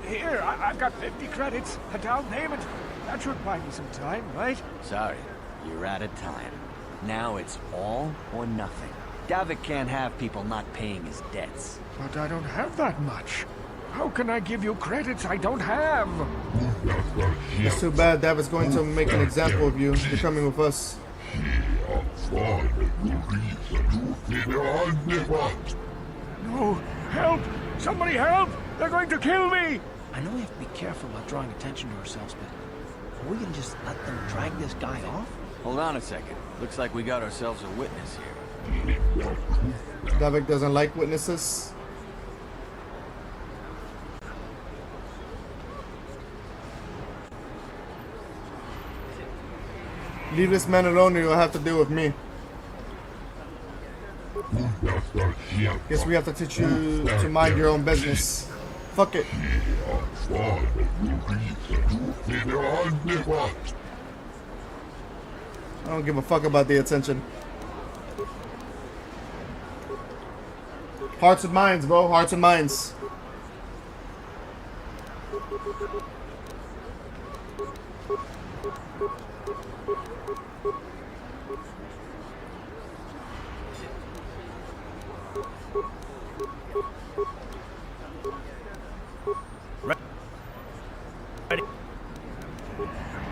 Here, I've got 50 credits. A down payment. That should buy me some time, right? Sorry, you're out of time. Now it's all or nothing. Davik can't have people not paying his debts. But I don't have that much. How can I give you credits I don't have? It's too bad David's going to make an example of you. You're coming with us. No! Help! Somebody help! They're going to kill me! I know we have to be careful about drawing attention to ourselves, but are we gonna just let them drag this guy off? Hold on a second. Looks like we got ourselves a witness here. David doesn't like witnesses. Leave this man alone or you'll have to deal with me. Guess we have to teach you to mind your own business. Fuck it. I don't give a fuck about the attention. Hearts and minds, bro. Hearts and minds.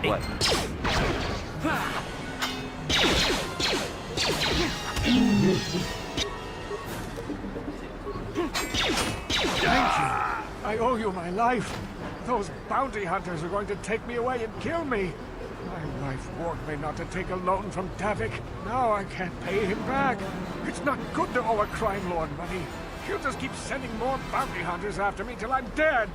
What? I owe you my life. Those bounty hunters are going to take me away and kill me. My wife warned me not to take a loan from Davik. Now I can't pay him back. It's not good to owe a crime lord money. He'll just keep sending more bounty hunters after me till I'm dead.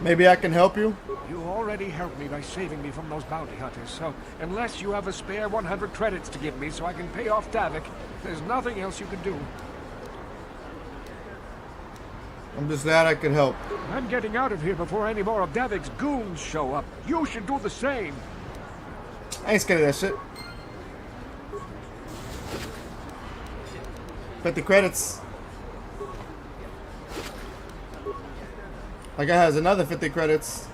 Maybe I can help you? You already helped me by saving me from those bounty hunters, so unless you have a spare 100 credits to give me so I can pay off Davik, there's nothing else you can do. I'm just glad I could help. I'm getting out of here before any more of Davik's goons show up. You should do the same. I ain't scared of that shit. 50 credits. That guy has another 50 credits.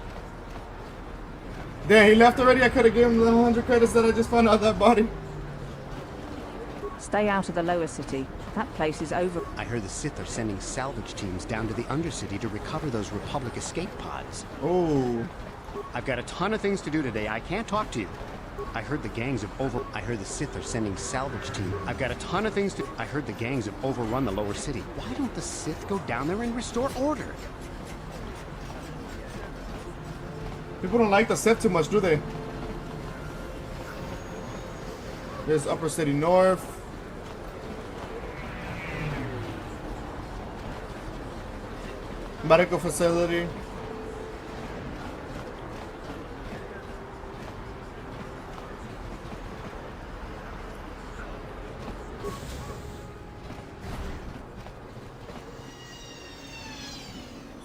Damn, he left already? I could have given him the 100 credits that I just found out that body. Stay out of the lower city. That place is over. I heard the Sith are sending salvage teams down to the Undercity to recover those Republic escape pods. Oh. I've got a ton of things to do today. I can't talk to you. I heard the gangs have I heard the Sith are sending salvage teams. I've got a ton of things to... I heard the gangs have overrun the lower city. Why don't the Sith go down there and restore order? People don't like the Sith too much, do they? There's Upper City North. Medical facility.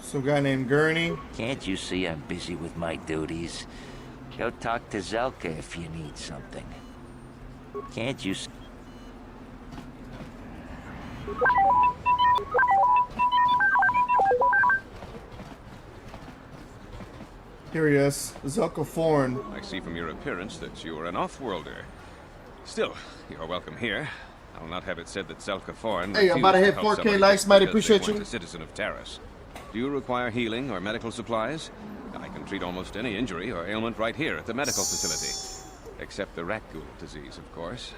Some guy named Gurney. Can't you see I'm busy with my duties? Go talk to Zelka if you need something. Can't you s- Here he is, Zelka Foreign. I see from your appearance that you are an off-worlder. Still, you're welcome here. I'll not have it said that Zelka Foreign... Hey, I'm about to hit 4K likes, mighty appreciate you. A citizen of Taris. Do you require healing or medical supplies? I can treat almost any injury or ailment right here at the medical facility. Except the rat ghoul disease, of course.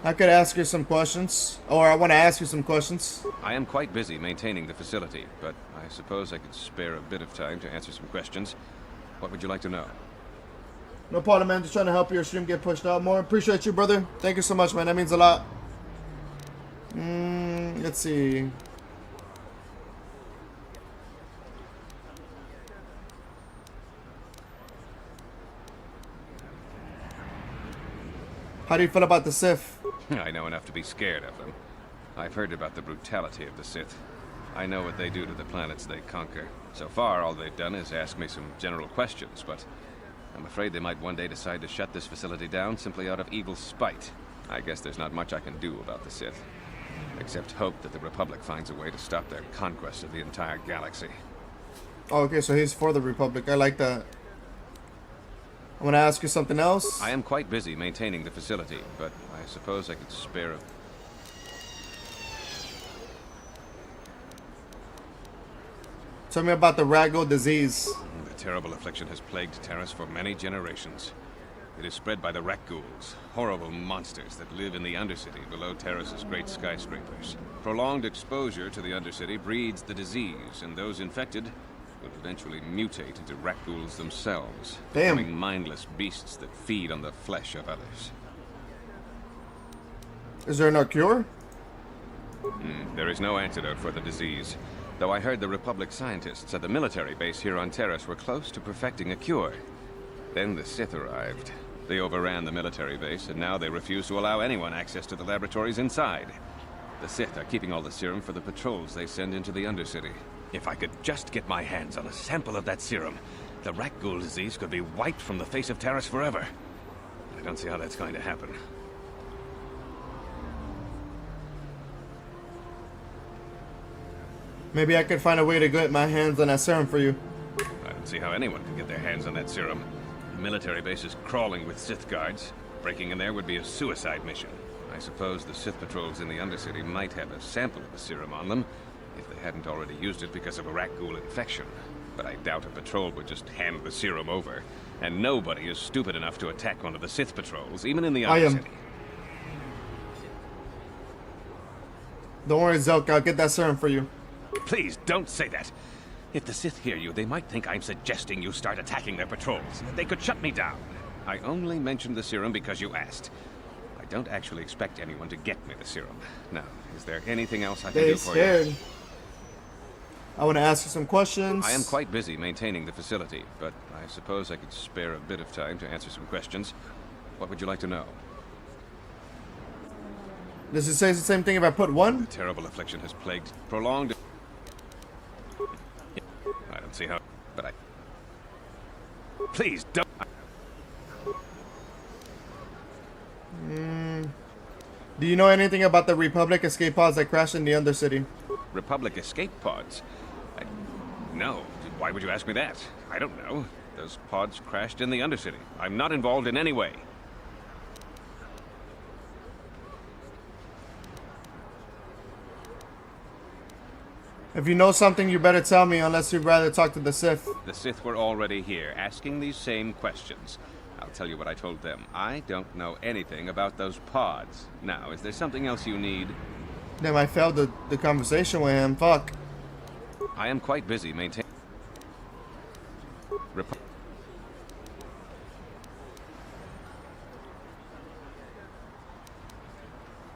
I could ask you some questions, or I want to ask you some questions. I am quite busy maintaining the facility, but I suppose I could spare a bit of time to answer some questions. What would you like to know? No problem, man. Just trying to help your stream get pushed out more. Appreciate you, brother. Thank you so much, man. That means a lot. Let's see. How do you feel about the Sith? I know enough to be scared of them. I've heard about the brutality of the Sith. I know what they do to the planets they conquer. So far, all they've done is ask me some general questions, but I'm afraid they might one day decide to shut this facility down simply out of evil spite. I guess there's not much I can do about the Sith, except hope that the Republic finds a way to stop their conquest of the entire galaxy. Oh, okay, so he's for the Republic. I like that. I'm gonna ask you something else. I am quite busy maintaining the facility, but I suppose I could spare a... Tell me about the Rago disease. The terrible affliction has plagued Terrace for many generations. It is spread by the rat ghouls, horrible monsters that live in the Undercity below Terrace's great skyscrapers. Prolonged exposure to the Undercity breeds the disease, and those infected will eventually mutate into rat ghouls themselves, becoming mindless beasts that feed on the flesh of others. Is there no cure? There is no antidote for the disease, though I heard the Republic scientists at the military base here on Terrace were close to perfecting a cure. Then the Sith arrived. They overran the military base, and now they refuse to allow anyone access to the laboratories inside. The Sith are keeping all the serum for the patrols they send into the Undercity. If I could just get my hands on a sample of that serum, the rat ghoul disease could be wiped from the face of Terrace forever. I don't see how that's going to happen. Maybe I could find a way to get my hands on that serum for you. I don't see how anyone can get their hands on that serum. The military base is crawling with Sith guards. Breaking in there would be a suicide mission. I suppose the Sith patrols in the Undercity might have a sample of the serum on them, if they hadn't already used it because of a rat ghoul infection. But I doubt a patrol would just hand the serum over. And nobody is stupid enough to attack one of the Sith patrols, even in the Undercity. Don't worry, Zelk, I'll get that serum for you. Please, don't say that. If the Sith hear you, they might think I'm suggesting you start attacking their patrols. They could shut me down. I only mentioned the serum because you asked. I don't actually expect anyone to get me the serum. Now, is there anything else I can do for you? I want to ask you some questions. I am quite busy maintaining the facility, but I suppose I could spare a bit of time to answer some questions. What would you like to know? Does it say the same thing if I put one? The terrible affliction has plagued prolonged... I don't see how, but I... Please, don't... Do you know anything about the Republic escape pods that crashed in the Undercity? Republic escape pods? No. Why would you ask me that? I don't know. Those pods crashed in the Undercity. I'm not involved in any way. If you know something, you better tell me, unless you'd rather talk to the Sith. The Sith were already here, asking these same questions. I'll tell you what I told them. I don't know anything about those pods. Now, is there something else you need? Damn, I failed the conversation with him. Fuck. I am quite busy maintaining...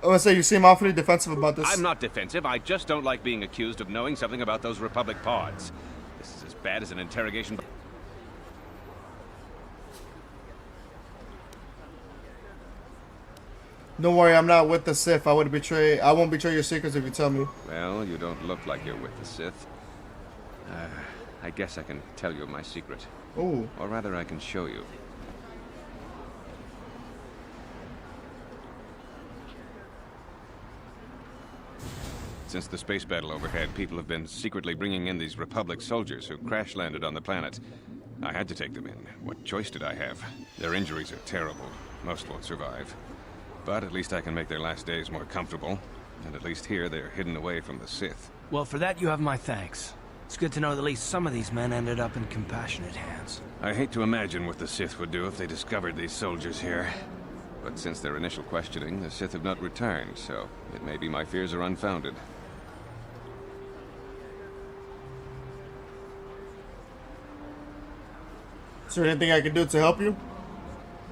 I want to say, you seem awfully defensive about this. I'm not defensive. I just don't like being accused of knowing something about those Republic pods. This is as bad as an interrogation. Don't worry, I'm not with the Sith. I won't betray your secrets if you tell me. Well, you don't look like you're with the Sith. I guess I can tell you my secret. Ooh. Or rather, I can show you. Since the space battle overhead, people have been secretly bringing in these Republic soldiers who crash-landed on the planet. I had to take them in. What choice did I have? Their injuries are terrible. Most won't survive. But at least I can make their last days more comfortable. And at least here, they're hidden away from the Sith. Well, for that, you have my thanks. It's good to know that at least some of these men ended up in compassionate hands. I hate to imagine what the Sith would do if they discovered these soldiers here. But since their initial questioning, the Sith have not returned, so it may be my fears are unfounded. Is there anything I can do to help you?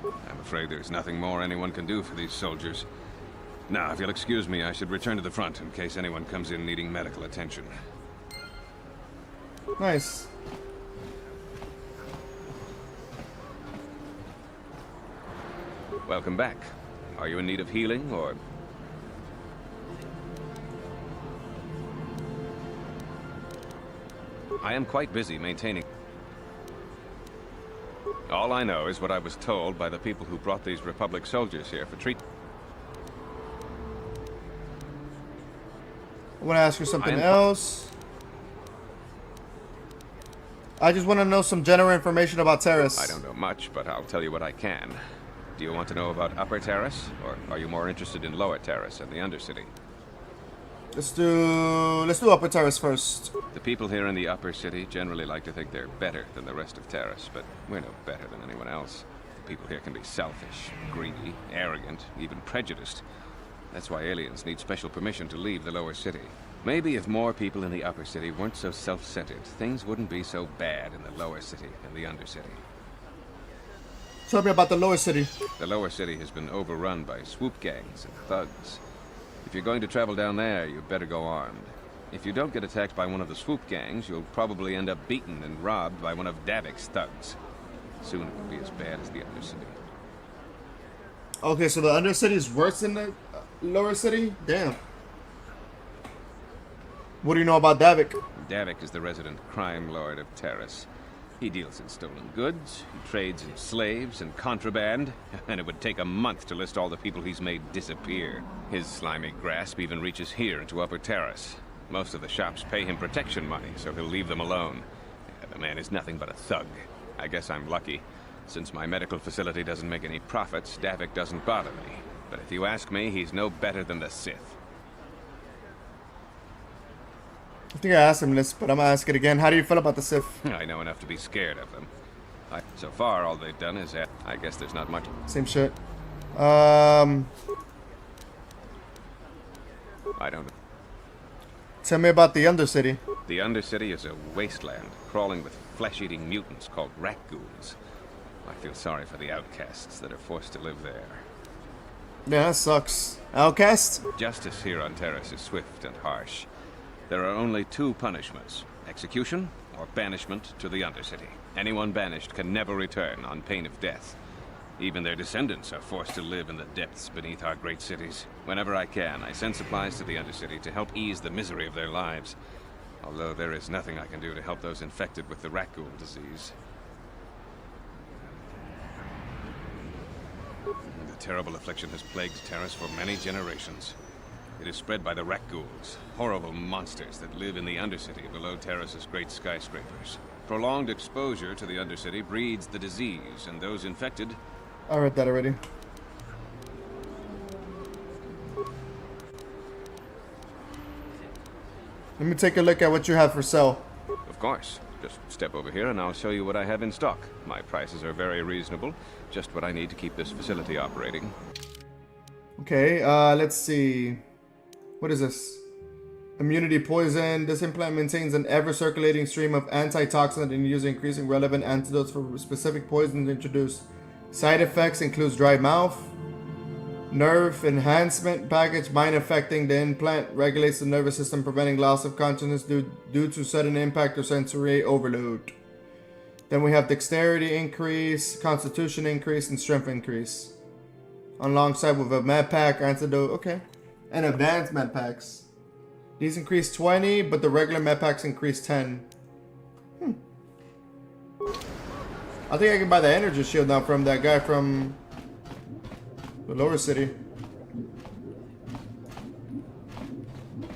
I'm afraid there's nothing more anyone can do for these soldiers. Now, if you'll excuse me, I should return to the front in case anyone comes in needing medical attention. Nice. Welcome back. Are you in need of healing, or... I am quite busy maintaining... All I know is what I was told by the people who brought these Republic soldiers here for treatment. I want to ask you something else. I just want to know some general information about Terrace. I don't know much, but I'll tell you what I can. Do you want to know about Upper Terrace, or are you more interested in Lower Terrace and the Undercity? Let's do Upper Terrace first. The people here in the Upper City generally like to think they're better than the rest of Terrace, but we're no better than anyone else. The people here can be selfish, greedy, arrogant, even prejudiced. That's why aliens need special permission to leave the Lower City. Maybe if more people in the Upper City weren't so self-centered, things wouldn't be so bad in the Lower City and the Undercity. Tell me about the Lower City. The Lower City has been overrun by swoop gangs and thugs. If you're going to travel down there, you better go armed. If you don't get attacked by one of the swoop gangs, you'll probably end up beaten and robbed by one of Davik's thugs. Soon it will be as bad as the Undercity. Okay, so the Undercity is worse than the Lower City? Damn. What do you know about Davik? Davik is the resident crime lord of Terrace. He deals in stolen goods, he trades in slaves and contraband, and it would take a month to list all the people he's made disappear. His slimy grasp even reaches here into Upper Terrace. Most of the shops pay him protection money, so he'll leave them alone. The man is nothing but a thug. I guess I'm lucky. Since my medical facility doesn't make any profits, Davik doesn't bother me. But if you ask me, he's no better than the Sith. I think I asked him this, but I'm gonna ask it again. How do you feel about the Sith? I know enough to be scared of them. So far, all they've done is... I guess there's not much... Same shit. I don't know. Tell me about the Undercity. The Undercity is a wasteland, crawling with flesh-eating mutants called raccoons. I feel sorry for the outcasts that are forced to live there. Yeah, that sucks. Outcast? Justice here on Terrace is swift and harsh. There are only two punishments: execution or banishment to the Undercity. Anyone banished can never return on pain of death. Even their descendants are forced to live in the depths beneath our great cities. Whenever I can, I send supplies to the Undercity to help ease the misery of their lives. Although there is nothing I can do to help those infected with the raccoon disease. The terrible affliction has plagued Terrace for many generations. It is spread by the raccoons, horrible monsters that live in the Undercity below Terrace's great skyscrapers. Prolonged exposure to the Undercity breeds the disease, and those infected... I read that already. Let me take a look at what you have for sale. Of course. Just step over here and I'll show you what I have in stock. My prices are very reasonable. Just what I need to keep this facility operating. Okay, let's see. What is this? Immunity poison. This implant maintains an ever-circulating stream of antitoxin and uses increasing relevant antidotes for specific poisons introduced. Side effects includes dry mouth. Nerve enhancement package. Mind affecting the implant. Regulates the nervous system, preventing loss of consciousness due to sudden impact or sensory overload. Then we have dexterity increase, constitution increase, and strength increase. Alongside with a med pack, antidote. Okay. And advanced med packs. These increase 20, but the regular med packs increase 10. I think I can buy the energy shield now from that guy from the Lower City.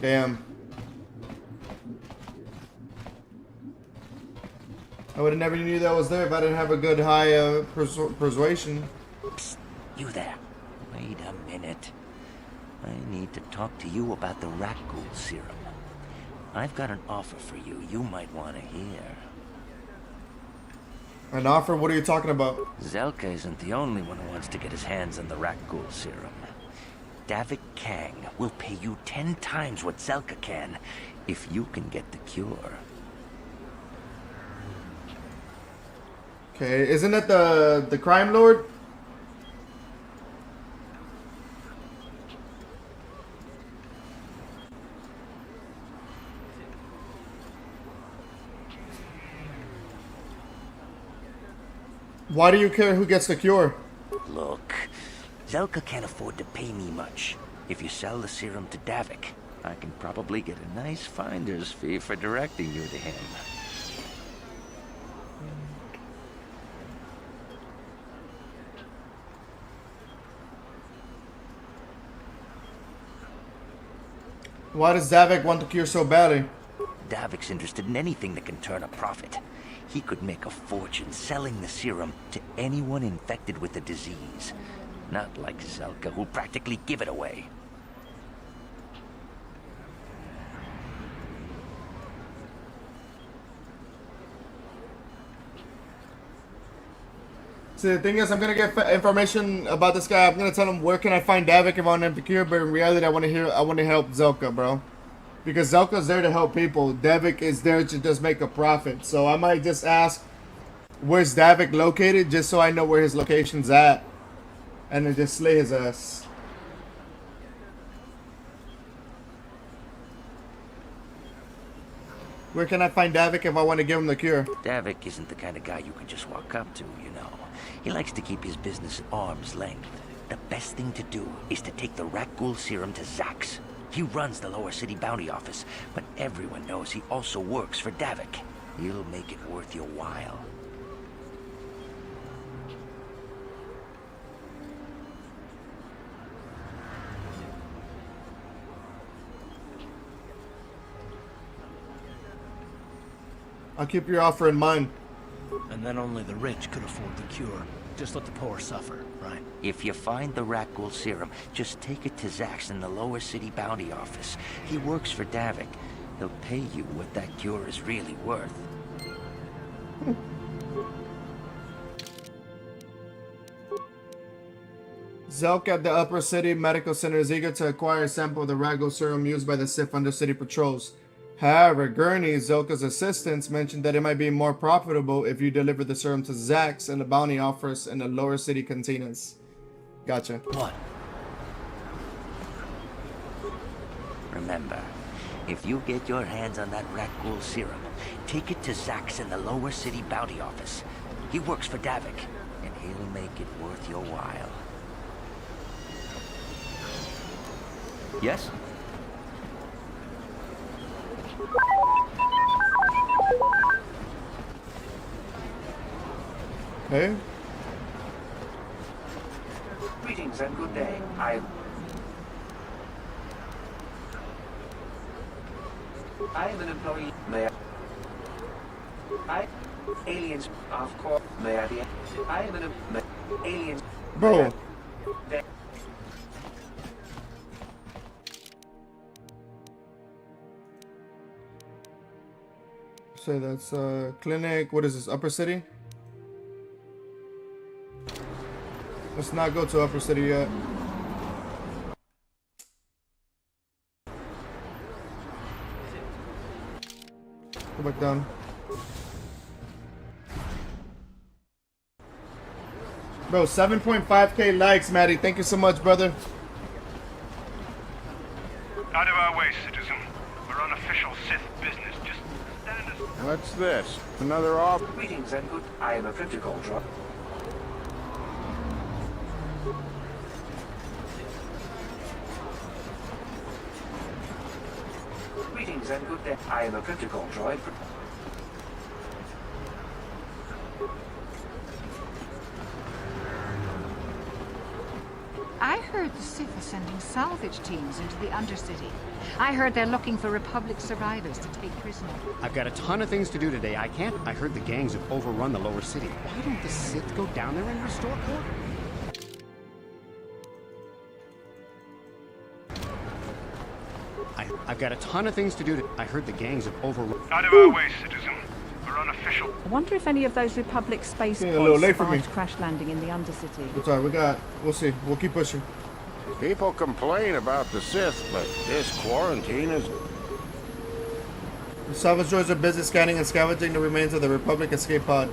Damn. I would have never knew that was there if I didn't have a good high persuasion. Psst, you there. Wait a minute. I need to talk to you about the rat ghoul serum. I've got an offer for you might want to hear. An offer? What are you talking about? Zelka isn't the only one who wants to get his hands on the rat ghoul serum. Davik Kang will pay you 10 times what Zelka can if you can get the cure. Okay, isn't that the crime lord? Why do you care who gets the cure? Look, Zelka can't afford to pay me much. If you sell the serum to Davik, I can probably get a nice finder's fee for directing you to him. Why does Davik want the cure so badly? Davik's interested in anything that can turn a profit. He could make a fortune selling the serum to anyone infected with the disease. Not like Zelka, who'll practically give it away. See, the thing is, I'm gonna get information about this guy. I'm gonna tell him where can I find Davik if I want him to cure. But in reality, I want to help Zelka, bro, because Zelka's there to help people. Davik is there to just make a profit. So I might just ask, where's Davik located, just so I know where his location's at, and then just slay his ass. Where can I find Davik if I want to give him the cure? Davik isn't the kind of guy you can just walk up to, you know. He likes to keep his business at arm's length. The best thing to do is to take the Rakghoul serum to Zax. He runs the Lower City Bounty Office, but everyone knows he also works for Davik. He'll make it worth your while. I'll keep your offer in mind. And then only the rich could afford the cure. Just let the poor suffer, right? If you find the Rakghoul serum, just take it to Zax in the Lower City Bounty Office. He works for Davik. He'll pay you what that cure is really worth. Zelk at the Upper City Medical Center is eager to acquire a sample of the Rakghoul serum used by the Sith Undercity patrols. However, Gurney, Zelka's assistant, mentioned that it might be more profitable if you deliver the serum to Zax and the bounty offers in the Lower City containers. Gotcha. What? Remember, if you get your hands on that Rakghoul serum, take it to Zax in the Lower City Bounty Office. He works for Davik, and he'll make it worth your while. Yes? Hey? Greetings and good day. I am an employee. May I? Aliens, of course. May I be? I am an aliens. Bro. So that's clinic. What is this? Upper City? Let's not go to Upper City yet. Go back down. Bro, 7.5k likes, Maddie. Thank you so much, brother. Out of our way, citizen. We're on official Sith business. Just stand as... What's this? Another off? Greetings and good. I am a protocol drop. Greetings and good day. I am a protocol droid. I heard the Sith are sending salvage teams into the Undercity. I heard they're looking for Republic survivors to take prisoner. I've got a ton of things to do today. I can't. I heard the gangs have overrun the Lower City. Why don't the Sith go down there and restore order? I've got a ton of things to do. I heard the gangs have overrun. Out of our way, citizen. We're on official... I wonder if any of those Republic space Getting a little late for me. survived crash landing in the Undercity. It's alright, we'll see. We'll keep pushing. People complain about the Sith, but this quarantine is... The salvage droids are busy scanning and scavenging the remains of the Republic escape pod.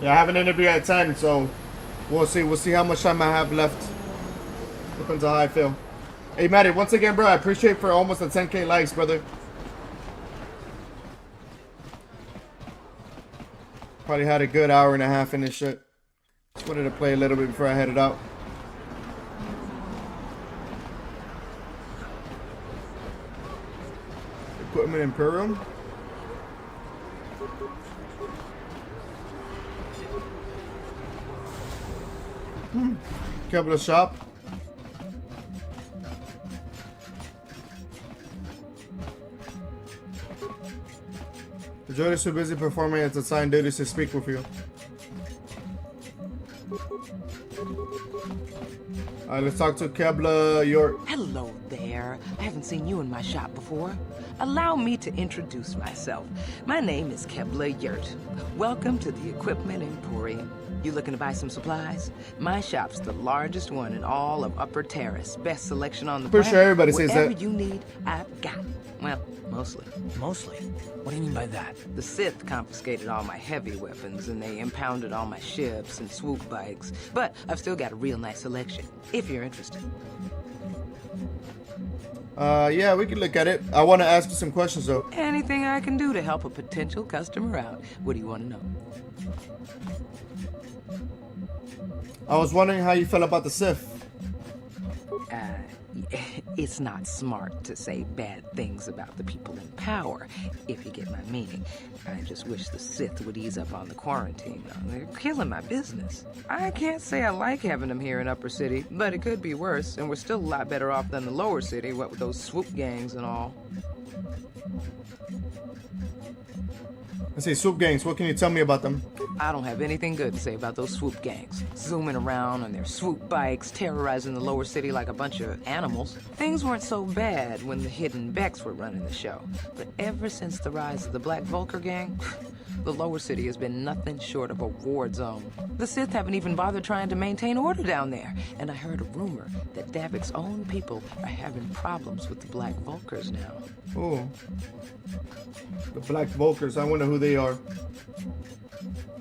Yeah, I have an interview at 10, so we'll see. We'll see how much time I have left. Depends on how I feel. Hey, Maddie, once again, bro, I appreciate for almost a 10k likes, brother. Probably had a good hour and a half in this shit. Just wanted to play a little bit before I headed out. Equipment Imperium. Capital Shop. Jody's too busy performing its assigned duties to speak with you. Alright, let's talk to Kebla York. Hello there. I haven't seen you in my shop before. Allow me to introduce myself. My name is Kebla Yurt. Welcome to the Equipment Emporium. You looking to buy some supplies? My shop's the largest one in all of Upper Terrace. Best selection on the Pretty planet. sure everybody says Whatever that. you need, I've got. Well, mostly. Mostly? What do you mean by that? The Sith confiscated all my heavy weapons, and they impounded all my ships and swoop bikes. But I've still got a real nice selection, if you're interested. Yeah, we can look at it. I want to ask you some questions, though. Anything I can do to help a potential customer out. What do you want to know? I was wondering how you felt about the Sith. It's not smart to say bad things about the people in power, if you get my meaning. I just wish the Sith would ease up on the quarantine. They're killing my business. I can't say I like having them here in Upper City, but it could be worse, and we're still a lot better off than the Lower City, what with those swoop gangs and all. I say swoop gangs. What can you tell me about them? I don't have anything good to say about those swoop gangs. Zooming around on their swoop bikes, terrorizing the Lower City like a bunch of animals. Things weren't so bad when the Hidden Becks were running the show. But ever since the rise of the Black Vulcar gang, the Lower City has been nothing short of a war zone. The Sith haven't even bothered trying to maintain order down there. And I heard a rumor that Davik's own people are having problems with the Black Vulcars now. Oh. The Black Vulcars. I wonder who they are.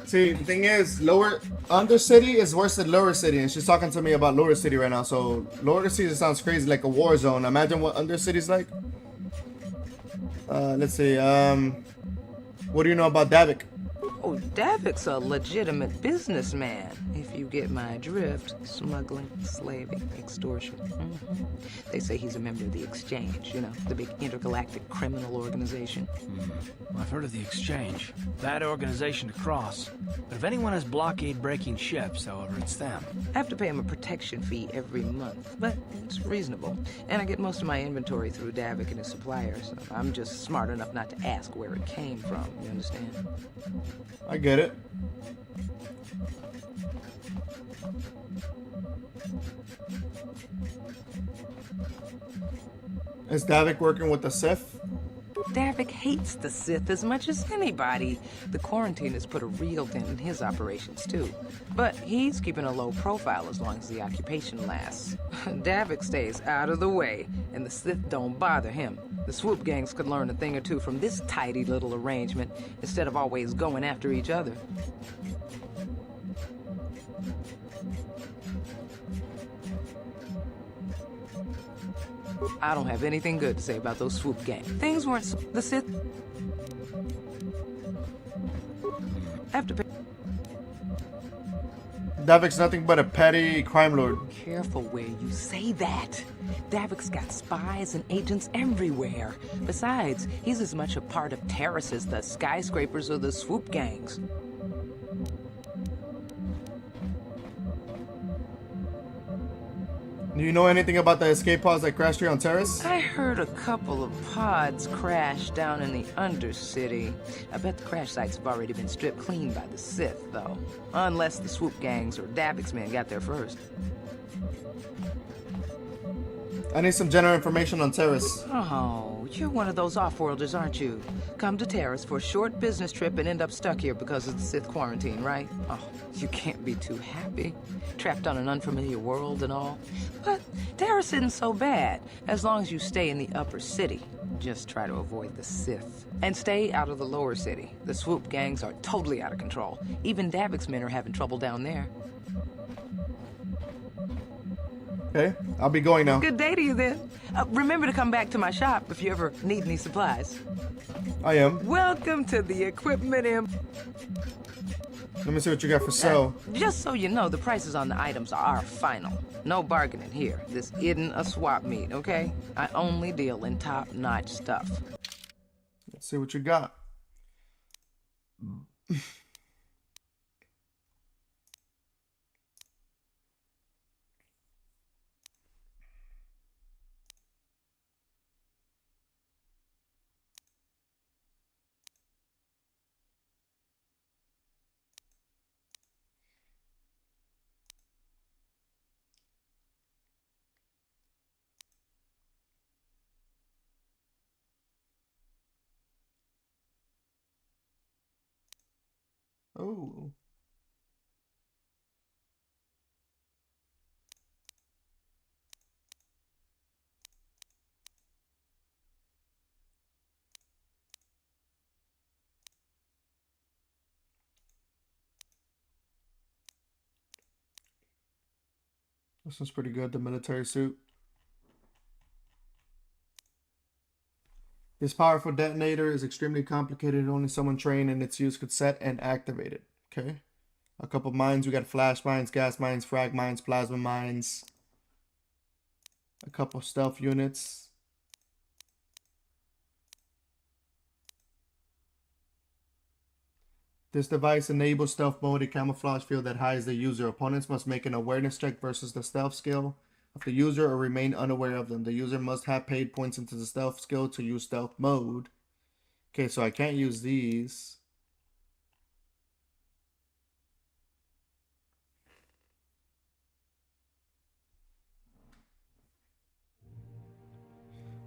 See, the thing is, Undercity is worse than Lower City, and she's talking to me about Lower City right now. So Lower City sounds crazy, like a war zone. Imagine what Undercity's like. Let's see. What do you know about Davik? Oh, Davik's a legitimate businessman, if you get my drift. Smuggling, slaving, extortion. They say he's a member of the Exchange, you know, the big intergalactic criminal organization. I've heard of the Exchange. Bad organization to cross. But if anyone has blockade-breaking ships, however, it's them. I have to pay him a protection fee every month, but it's reasonable. And I get most of my inventory through Davik and his suppliers. I'm just smart enough not to ask where it came from, you understand? I get it. Is Davik working with the Sith? Davik hates the Sith as much as anybody. The quarantine has put a real dent in his operations, too. But he's keeping a low profile as long as the occupation lasts. Davik stays out of the way, and the Sith don't bother him. The swoop gangs could learn a thing or two from this tidy little arrangement, instead of always going after each other. I don't have anything good to say about those swoop gangs. Things weren't so... The Sith... Have to pay... Davik's nothing but a petty crime lord. Careful where you say that. Davik's got spies and agents everywhere. Besides, he's as much a part of Terrace as the skyscrapers or the swoop gangs. Do you know anything about the escape pods that crashed here on Terrace? I heard a couple of pods crash down in the Undercity. I bet the crash sites have already been stripped clean by the Sith, though. Unless the swoop gangs or Davik's men got there first. I need some general information on Terrace. Oh, you're one of those off-worlders, aren't you? Come to Terrace for a short business trip and end up stuck here because of the Sith quarantine, right? Oh, you can't be too happy. Trapped on an unfamiliar world and all. But Terrace isn't so bad, as long as you stay in the Upper City. Just try to avoid the Sith. And stay out of the Lower City. The swoop gangs are totally out of control. Even Davik's men are having trouble down there. Okay, I'll be going now. Good day to you then. Remember to come back to my shop if you ever need any supplies. I am. Welcome to the Equipment Let me see what you got for sale. Just so you know, the prices on the items are final. No bargaining here. This isn't a swap meet, okay? I only deal in top-notch stuff. Let's see what you got. Oh. This one's pretty good, the military suit. This powerful detonator is extremely complicated. Only someone trained in its use could set and activate it. Okay. A couple mines. We got flash mines, gas mines, frag mines, plasma mines. A couple stealth units. This device enables stealth mode, a camouflage field that hides the user. Opponents must make an awareness check versus the stealth skill of the user or remain unaware of them. The user must have paid points into the stealth skill to use stealth mode. Okay, so I can't use these.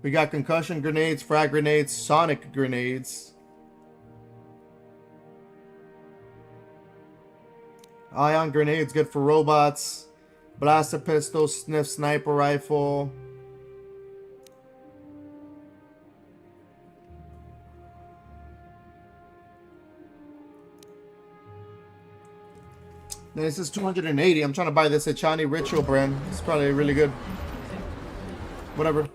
We got concussion grenades, frag grenades, sonic grenades. Ion grenades, good for robots. Blaster pistol, sniff sniper rifle. This is 280. I'm trying to buy this at Chani Ritual brand. It's probably really good. Whatever.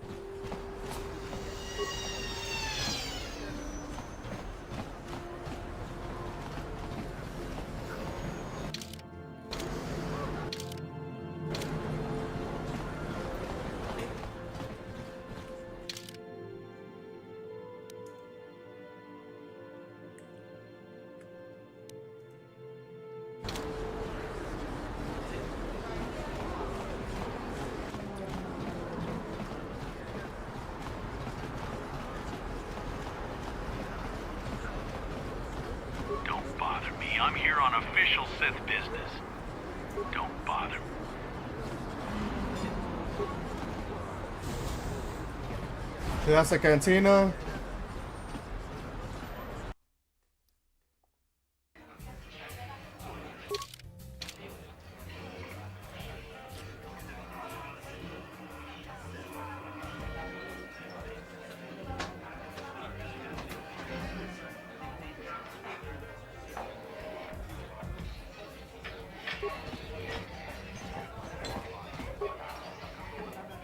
I'm here on official Sith business. Don't bother. So that's a cantina.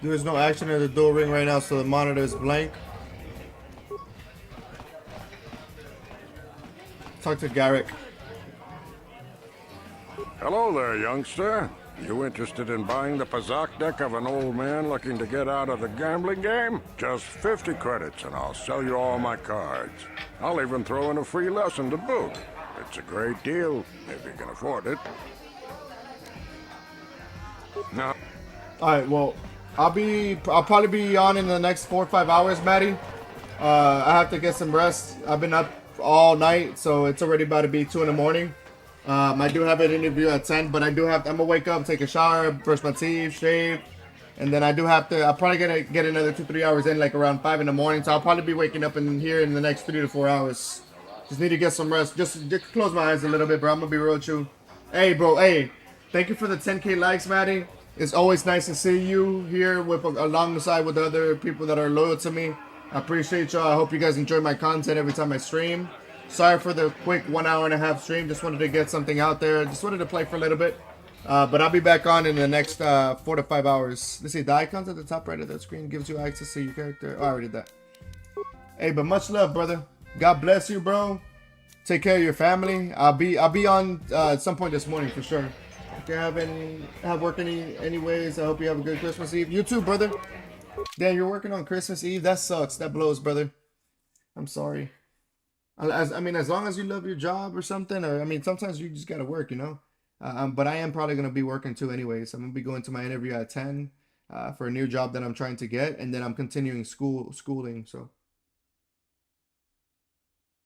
There is no action in the dual ring right now, so the monitor is blank. Talk to Garrick. Hello there, youngster. You interested in buying the Pazak deck of an old man looking to get out of the gambling game? Just 50 credits and I'll sell you all my cards. I'll even throw in a free lesson to boot. It's a great deal, if you can afford it. No. Alright, well, I'll probably be on in the next 4 or 5 hours, Maddie. I have to get some rest. I've been up all night, so it's already about to be 2 in the morning. I do have an interview at 10, but I'm gonna wake up, take a shower, brush my teeth, shave, and then I'll probably get another 2-3 hours in, like around 5 in the morning. So I'll probably be waking up in here in the next 3 to 4 hours. Just need to get some rest. Just close my eyes a little bit, bro. I'm gonna be real with you. Hey, bro. Hey, thank you for the 10K likes, Maddie. It's always nice to see you here alongside with the other people that are loyal to me. I appreciate y'all. I hope you guys enjoy my content every time I stream. Sorry for the quick 1 hour and a half stream. Just wanted to get something out there. Just wanted to play for a little bit. But I'll be back on in the next 4 to 5 hours. Let's see. The icons at the top right of the screen gives you access to your character. Oh, I already did that. Hey, but much love, brother. God bless you, bro. Take care of your family. I'll be on at some point this morning for sure. If you have work anyways, I hope you have a good Christmas Eve. You too, brother. Damn, you're working on Christmas Eve? That sucks. That blows, brother. I'm sorry. As long as you love your job or something, or sometimes you just gotta work, you know. But I am probably gonna be working too, anyways. I'm gonna be going to my interview at 10 for a new job that I'm trying to get, and then I'm continuing schooling. So